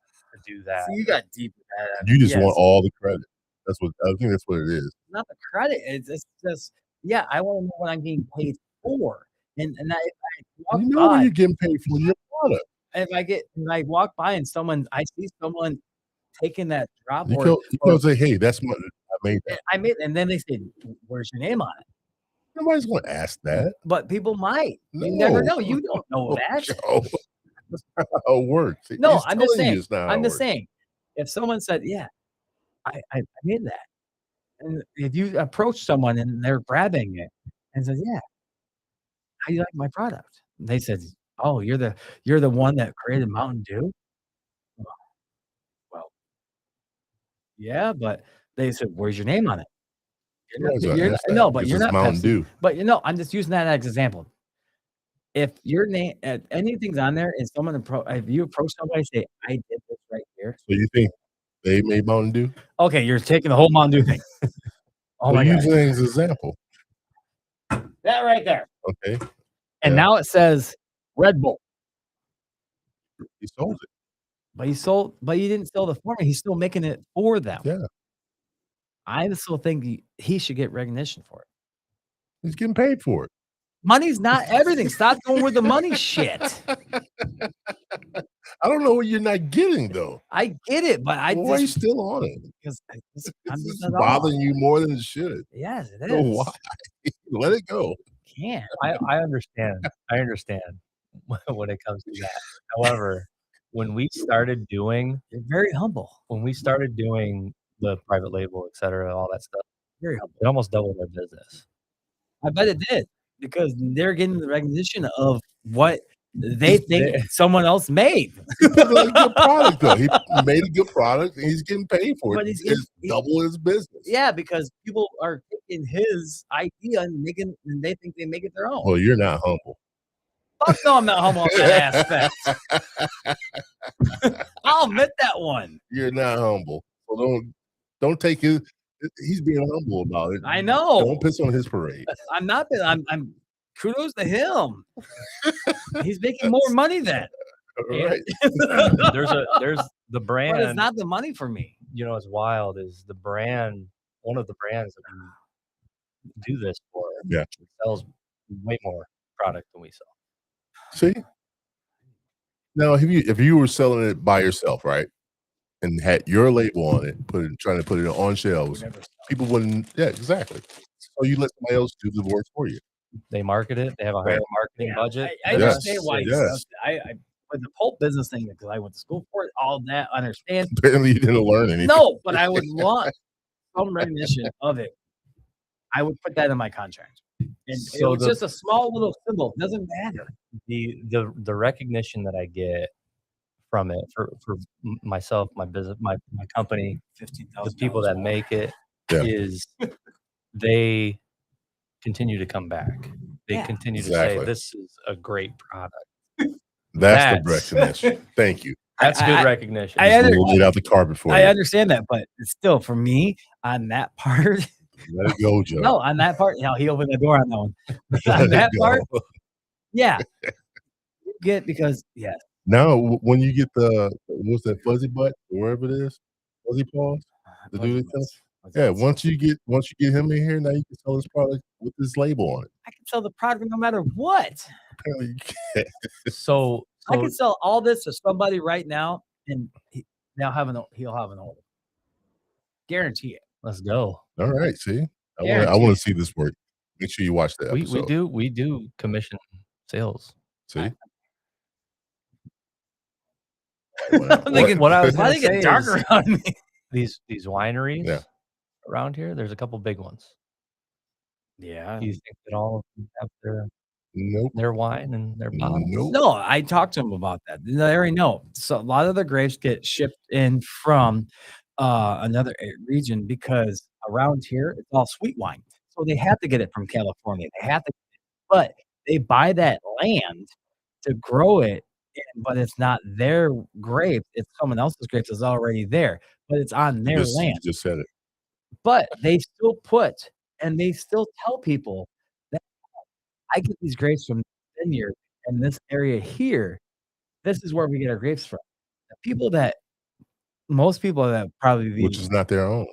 do that. See, you got deep with that. You just Yes. want all the credit. I think that's what it is. Not the credit. It's just I want to know what I'm getting paid for. And if I walk You know what by, you're getting paid for your product. if I walk by and I see someone taking that drop You or can say, "Hey, that's I made that." and then they say, "Where's your name on it?" Nobody's going to ask that. But people might. You never No. know. You don't know Oh, that. Joe. how it works. No, He's I'm just telling you saying. it's not how I'm it just works. saying. If someone said, "Yeah, I made that," and if you approach someone and they're grabbing it and says, "Yeah, how do you like my product?" And they said, "Oh, you're the one that created Mountain Dew." Well, yeah, but they said, "Where's your name on it?" Why does I You're not, ask that? no, but Because you're it's not Mountain Pepsi. Dew. But I'm just using that as an example. If your name, anything's on there, and if you approach somebody, say, "I did this right here." So you think they made Mountain Dew? Okay, you're taking the whole Mountain Dew thing. Oh Well, my god, using it as an example. that right there. Okay. And Yeah. now it says Red Bull. He sold it. But he didn't sell the formula. He's still making it for them. Yeah. I still think he should get recognition for it. He's getting paid for it. Money's not everything. Stop going with the money shit. I don't know what you're not getting though. I get it, but I Well, why are you just still on it? because I'm This just is not bothering on. you more than it should. Yes, it So is. why? Let it go. Can't. I understand. I understand when it comes to that. However, when we started doing You're very humble. the private label, et cetera, all that stuff, Very humble. it almost doubled our business. I bet it did because they're getting the recognition of what they think someone else made. He put out a good product though. He made a good product and he's getting paid for But it. he's It's double his business. Yeah, because people are taking his idea and they think they make it their own. Well, you're not humble. Fuck no, I'm not humble in that aspect. I'll admit that one. You're not humble. So don't take his. He's being humble about it. I know. Don't piss on his parade. I'm not. I'm kudos to him. He's making more money then. All right. There's the brand. But it's not the money for me. You know, it's wild. Is the brand one of the brands that we do this for? Yeah. Sells way more product than we sell. See? Now, if you were selling it by yourself, right, and had your label on it, trying to put it on shelves, people wouldn't. Yeah, exactly. So you let somebody else do the work for you. They market it. They have a higher marketing budget. I Yes, understand why. yes. I with the pulp business thing because I went to school for it. All that I understand. Apparently, you didn't learn anything. No, but I would want some recognition of it. I would put that in my contract. And So it's just a small little symbol. It doesn't matter. The recognition that I get from it for myself, my business, my company, the people that make it Yeah. is they continue to come back. They Yeah. continue to Exactly. say this is a great product. That's the recognition. Thank you. That's good recognition. We'll lay out the carpet for I you. understand that, but still, for me, on that part, Let it go, Joe. no, on that part, he opened the door on that one. Let On it that go. part, yeah, you get because yes, Now, when you get what's that fuzzy butt, or wherever it is, fuzzy paws, the dude that sells. Yeah, once you get him in here, now you can sell this product with this label on it. I can sell the product no matter what. Apparently, you can't. So I can sell all this to somebody right now, and he'll have an order. Guarantee it. let's go. All right, see, I Guaranteed. want to see this work. Make sure you watch that We episode. we do commission sales. See, I'm thinking, What I was why gonna they get say darker is on me? these wineries Yeah. around here, there's a couple big ones. Yeah. Do you think that all of them have nope, their wine and their bottles? nope. No, I talked to him about that. They already know. So a lot of the grapes get shipped in from another region because around here it's all sweet wine. So they have to get it from California. They have to, but they buy that land to grow it, but it's not their grapes. It's someone else's grapes. It's already there, but it's on their You land. just said it. But they still they still tell people that I get these grapes from the vineyard in this area here. This is where we get our grapes from. Most people that probably Which is not their own.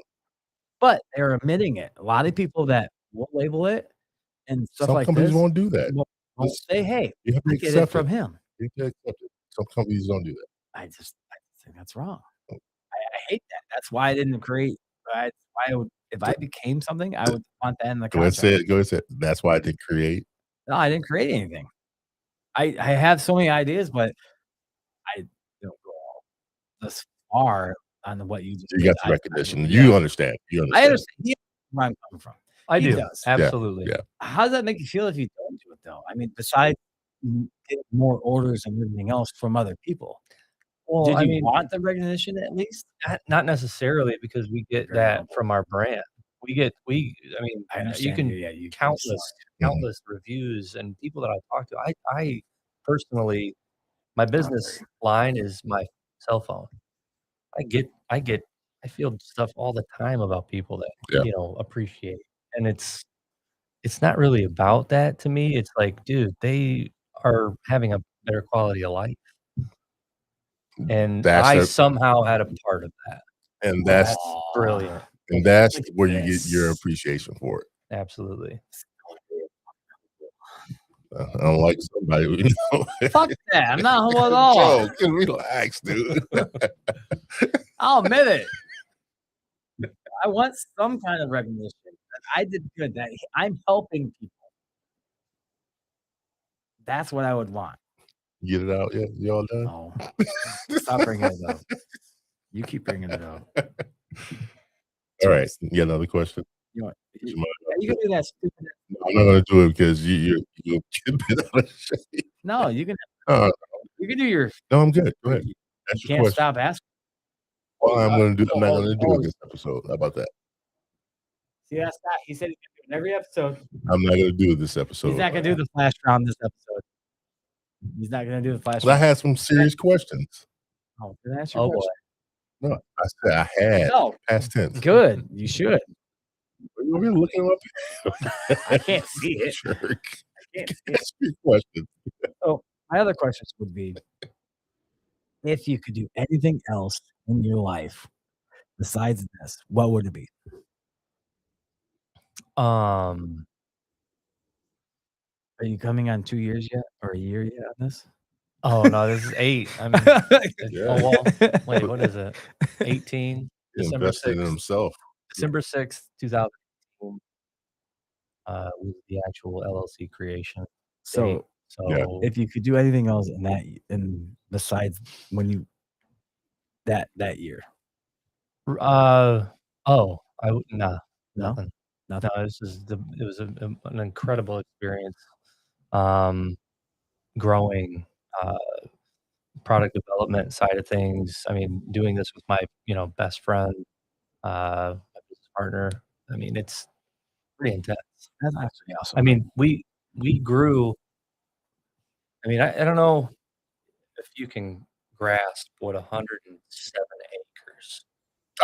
but they're omitting it. A lot of people that will label it and stuff Some like companies this won't do that. won't say, "Hey, You have to I get it accept from it. him." You have to accept it. Some companies don't do that. I think that's wrong. I hate that. That's why I didn't create. Why I would, if I became something, I would want that in the Go ahead, contract. say it. Go ahead, say it. That's why I did create. No, I didn't create anything. I have so many ideas, but I don't go this far on what you just You got did. the recognition. yeah. You understand. You I understand. understand. He knows where I'm coming from. I He do. does. Absolutely. Yeah. How does that make you feel if you don't do it though? I mean, besides getting more orders and everything else from other people, Well, did I you mean, want the recognition at least? not necessarily, because we get Very that humble. from our brand. I mean, I you understand. can Yeah, you countless reviews and people that I talk to. I personally, my business line is my cell phone. I field stuff all the time about people that Yeah. appreciate, and it's not really about that to me. It's like, dude, they are having a better quality of life, and That's I the- somehow had a part of that. And that's Brilliant. and that's Look at where you get your this. appreciation for it. Absolutely. I don't like somebody. Fuck that. I'm not humble at all. Joe, just relax, dude. I'll admit it. I want some kind of recognition that I did good, that I'm helping people. That's what I would want. Get it out. Yeah, you all done? No. Stop bringing it up. You keep bringing it up. All right. You got another question? You You can do that stupid. I'm not going to do it because you get bit out of shape. No, you can do your. No, I'm good. Go ahead. You Ask your can't question. stop asking. Well, I'm not going to do oh, it this episode. How about that? See, that's not. He said he's gonna do it in every episode. I'm not going to do it this episode. He's not gonna do the flash round this episode. He's not gonna do the flash But I round. had some serious questions. Oh, did I ask your Oh boy. question? No, I said I had No, past tense. good. You should. We're really looking up. I can't see it. Jerk. I can't see it. Ask me questions. My other questions would be, if you could do anything else in your life besides this, what would it be? Um, Are you coming on 2 years yet, or a year yet on this? oh no, this is 8. I mean, Yeah. oh well. Wait, what is it? 18. He December invested in 6th. himself. December 6th, 2018. Was the actual LLC creation. So, date. So Yeah. if you could do anything else in that, and besides when you that year, no, No? nothing. Nothing? No, it was an incredible experience. Growing, product development side of things. I mean, doing this with my, best friend, my business partner. I mean, it's pretty intense. That's actually awesome. I mean, we grew. I mean, I don't know if you can grasp what 107 acres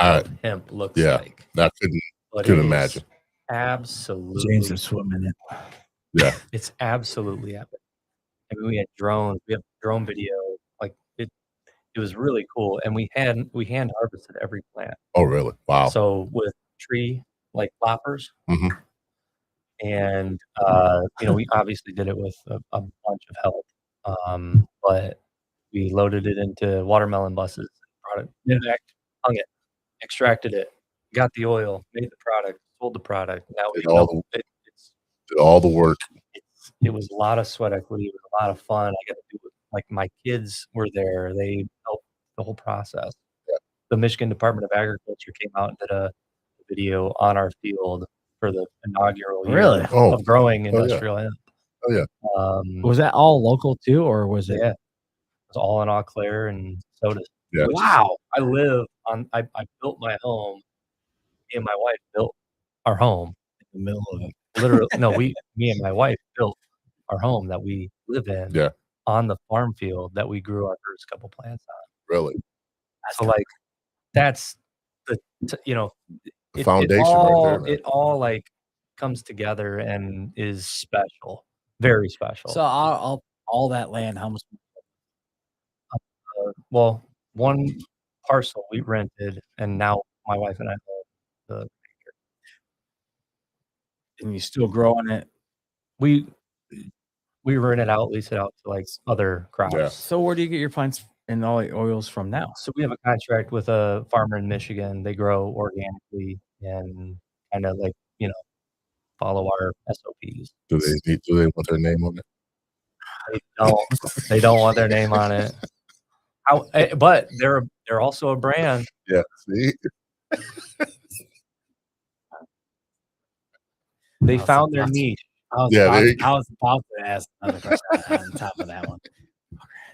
of hemp looks yeah. like. I But couldn't it is imagine. Absolutely. James is swimming in it. Yeah. It's absolutely epic. I mean, we had drones. We have drone video. Like it was really cool. And we hand harvested every plant. Oh, really? Wow. So with tree like loppers, Mhm. and we obviously did it with a bunch of help. But we loaded it into watermelon buses, brought it back, hung it, extracted it, got the oil, made the product, sold the product. Now Did all the work. it was a lot of sweat equity. It was a lot of fun. I got to do it. Like my kids were there. They helped the whole process. Yeah. The Michigan Department of Agriculture came out and did a video on our field for the inaugural year Really? of growing yeah. industrial hemp. Oh, yeah. Was that all local too, or was it? Yeah. It was all in Eau Claire and Sodas. Yeah. Wow. I live on. I built my home. Me and my wife built our home. In the middle of it. Literally, no. Me and my wife built our home that we live in. Yeah. On the farm field that we grew our first couple plants on. Really. So like, that's the The foundation right there, man. It all like comes together and is special, very special. So all that land, how much? Well, one parcel we rented, and now my wife and I own the. And you still growing it? We rent it out, lease it out to like other crops. Yeah. So where do you get your plants and all the oils from now? So we have a contract with a farmer in Michigan. They grow organically and kind of like follow our SOPs. Do they want their name on it? They don't want their name on it. But they're also a brand. Yeah. See? They I was found their about to- niche. Yeah, there you I was about to ask another question on top of that one.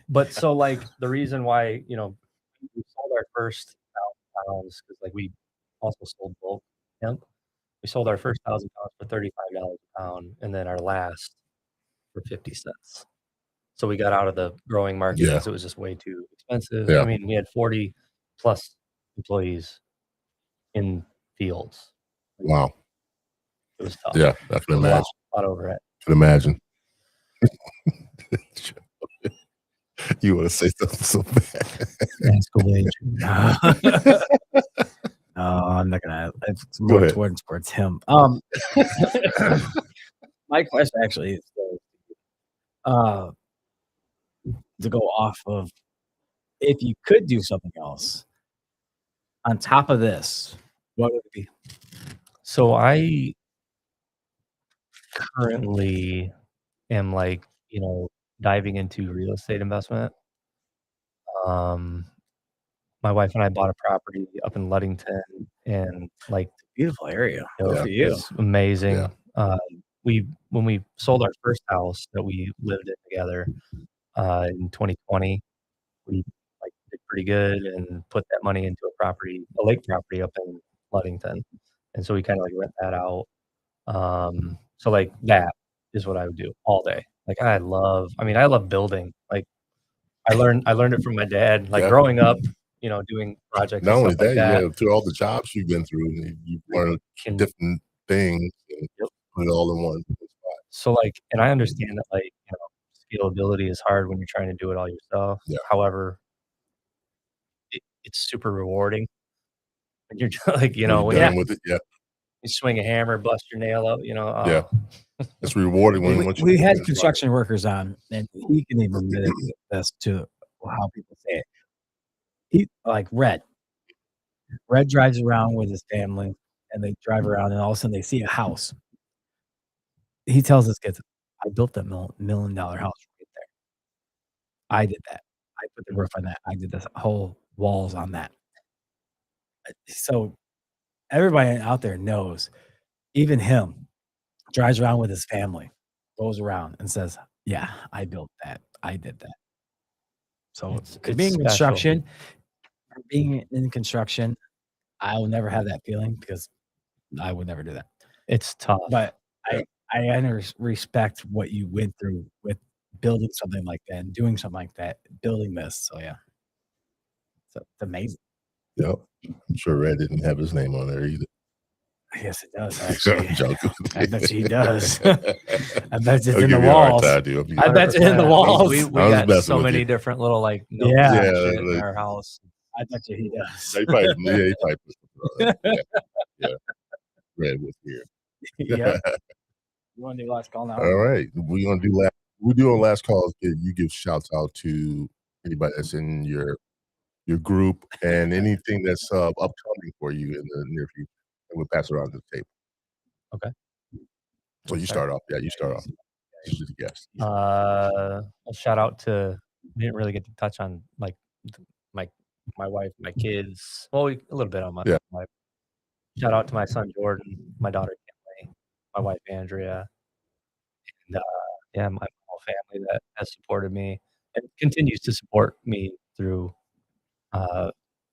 But so like the reason why, we sold our first 1,000 pounds because like we also sold bulk hemp. We sold our first 1,000 pounds for $35 a pound, and then our last for 50 cents. So we got out of the growing market Yeah. because it was just way too expensive. Yeah. I mean, we had 40 plus employees in fields. Wow. It was tough. Yeah, I can It was imagine. a lot over it. Can imagine. You want to say something so bad? School age. No, I'm not gonna. It's Go more ahead. towards him. My question actually is to go off of if you could do something else on top of this, what would it be? So I currently am like, diving into real estate investment. My wife and I bought a property up in Ludington, and like Beautiful area. you know, Yeah. For you. it's amazing. Yeah. When we sold our first house that we lived in together in 2020, we like did pretty good and put that money into a lake property up in Ludington, and so we kind of like rent that out. So like that is what I would do all day. Like I love building. Like I learned it from my dad. Like Yeah. growing up, doing projects. Not and only stuff like that, that, you know, through all the jobs you've been through, you've learned can different things and put it all in one spot. So like, and I understand that like, scalability is hard when you're trying to do it all yourself. Yeah. However, it's super rewarding when you're like, When you're when done with it, yeah, you swing a hammer, bust your nail out, Yeah. it's rewarding when once you We get had it. construction workers on, and he can even admit this to how people say it. He like Red. Red drives around with his family, and they drive around, and all of a sudden they see a house. He tells his kids, "I built that $1 million house right there. I did that. I put the roof on that. I did the whole walls on that." So everybody out there knows, even him, drives around with his family, goes around and says, "Yeah, I built that. I did that." So It's being special. construction, being in construction, I will never have that feeling because I would never do that. It's tough. But I respect what you went through with building something like that and doing something like that, building this. So yeah, so it's amazing. Yep. I'm sure Red didn't have his name on there either. Yes, it does I'm actually. joking. I bet you he does. I bet it's I'll in give the you a hard walls. time, dude. I bet you in the 100%. walls. We I was got messing so with many you. different little like notes Yeah. and Yeah, shit in like- our house. I bet you he does. He probably put something on there. Yeah. Red was here. Yeah. You want to do last call now? All right. We're gonna do last. We do on last calls. You give shouts out to anybody that's in your group and anything that's upcoming for you in the near future, and we'll pass it around to the table. Okay. So you start off. Yeah, you start off. You're the guest. A shout out to, we didn't really get to touch on like my wife, my kids. Well, a little bit on my Yeah. wife. Shout out to my son Jordan, my daughter Kimberly, my wife Andrea, and my whole family that has supported me and continues to support me through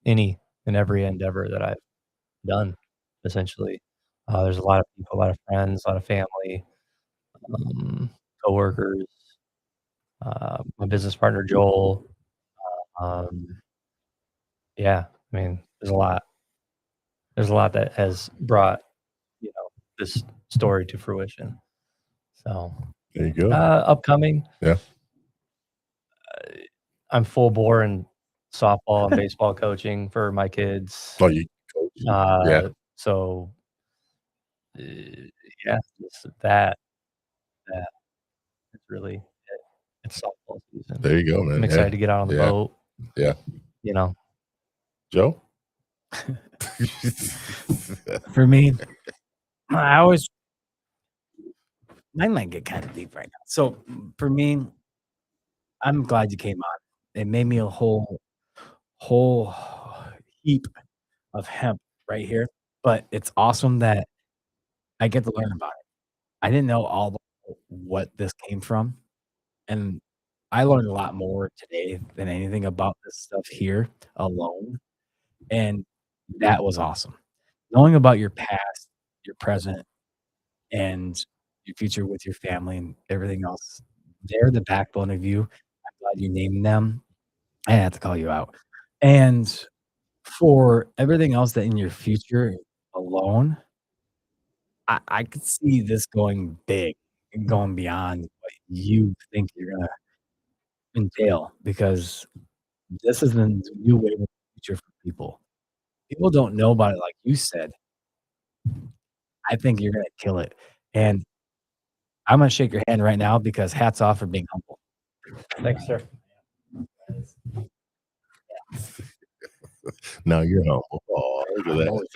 any and every endeavor that I've done. Essentially, there's a lot of people, a lot of friends, a lot of family, coworkers, my business partner Joel. Yeah, I mean, there's a lot. There's a lot that has brought, this story to fruition. So There you go. upcoming. Yeah. I'm full bore in softball and baseball coaching for my kids. Oh, you coach. Yeah. So, yeah, that it's really it. It's softball season. There you go, man. I'm excited to get out on the Yeah. boat. Yeah. Joe. For me, I always mine might get kind of deep right now. So for me, I'm glad you came on. It made me a whole whole heap of hemp right here, but it's awesome that I get to learn about it. I didn't know all about what this came from, and I learned a lot more today than anything about this stuff here alone, and that was awesome. Knowing about your past, your present, and your future with your family and everything else, they're the backbone of you. I'm glad you named them. I had to call you out. And for everything else that in your future alone, I could see this going big and going beyond what you think you're gonna entail because this is the new wave of the future for people. People don't know about it like you said. I think you're gonna kill it. And I'm gonna shake your hand right now because hats off for being humble. Thanks, sir. Now you're humble. Oh, look at I'm that. always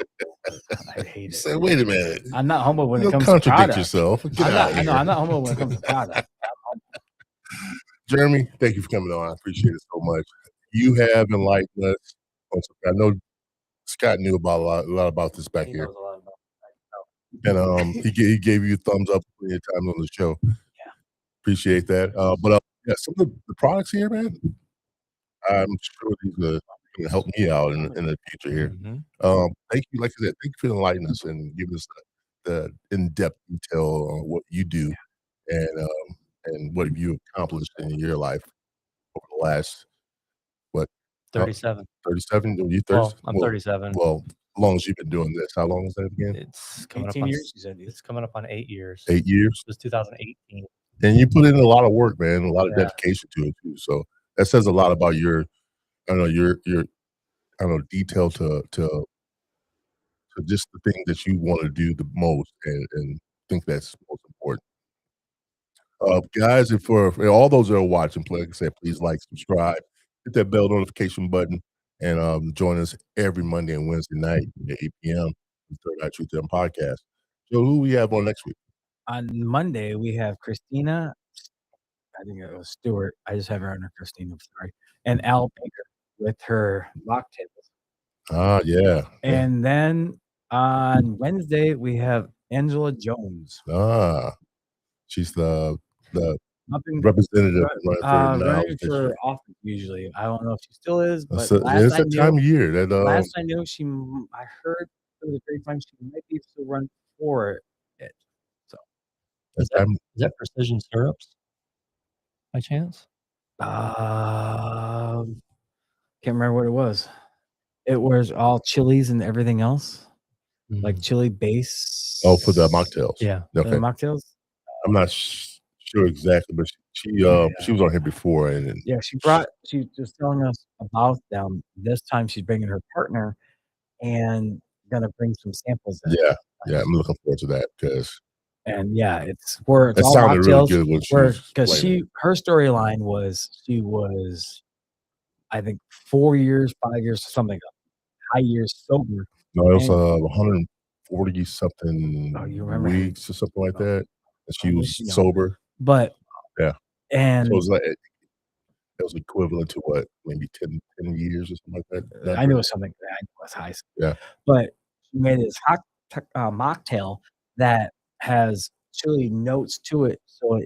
I hate You it. said, wait a minute. I'm not humble when it Don't comes to contradict product. yourself. Get I'm out not, of I here. know I'm not humble when it comes to product. Jeremy, thank you for coming on. I appreciate it so much. You have enlightened us on something. I know Scott knew about a lot about this back He here, knows a lot about and he gave you a thumbs up plenty of times on the show. Yeah. Appreciate that. But yeah, some of the products here, man, I'm sure these are going to help me out in the future here. Mhm. Thank you, like I said, thank you for enlightening us and giving us the in-depth detail on what you do and what you accomplished in your life over the last what 37. 37? You 30? Well, I'm 37. Well, as long as you've been doing this, how long is that again? It's coming up 18 on years, you said, dude. it's coming up on 8 years. 8 years, It was 2018. and you put in a lot of work, man, a lot of Yeah. dedication to it too. So that says a lot about your, I don't know, your I don't know, detail to just the thing that you want to do the most and think that's most important. Guys, and for all those that are watching, like I said, please like, subscribe, hit that bell notification button, and join us every Monday and Wednesday night at 8 p.m. the Third Eye Truth Them podcast. So who we have on next week? On Monday, we have Christina. I think it was Stewart. I just have her under Christina. Sorry. And Al Baker with her mocktails. Ah, yeah. And then on Wednesday, we have Angela Jones. Ah, she's the Nothing representative running for now. running for office usually. I don't know if she still is, but It's last I that time knew, of year that last I knew, I heard through the grapevine she might be still running for it. So Is that Precision Syrups by chance? can't remember what it was. It was all chilies and everything else, like chili base. Oh, for the mocktails. Yeah. The Okay. mocktails. I'm not sure exactly, but she was on here before, and Yeah, she was telling us about them. This time she's bringing her partner and gonna bring some samples in. yeah, I'm looking forward to that because And yeah, it's where it's it all sounded really mocktails. good when she was Because explaining. her storyline was she was, I think, 4 years, 5 years, something, high years sober. No, it was and- 140 something Oh, you remember? weeks or something like that. And she I was wish you know. sober. But Yeah. and So it was like it was equivalent to what, maybe 10 years or something like that. I knew it was something. I knew it was high. Yeah. But she made this mocktail that has chili notes to it, so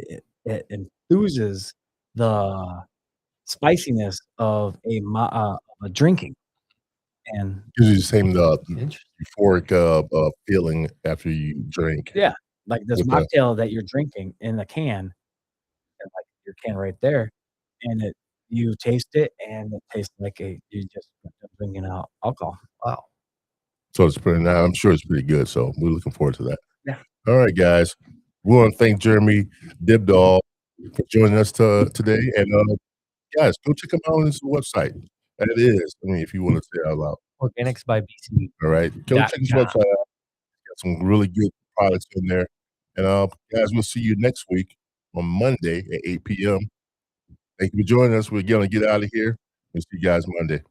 it enthuses the spiciness of a drinking. And Gives you the same Interesting. euphoric feeling after you drink. yeah, like this With the- mocktail that you're drinking in the can, and like your can right there, and you taste it, and it tastes like you just drinking out alcohol. Wow. So it's pretty. I'm sure it's pretty good. So we're looking forward to that. Yeah. All right, guys. We want to thank Jeremy Dibdall for joining us today. And guys, go check him out on his website. That is, I mean, if you want to say it out loud. Organics by BC. All right. Go check his website out. Got some really good products in there. And guys, we'll see you next week on Monday at 8 p.m. Thank you for joining us. We're going to get out of here. We'll see you guys Monday.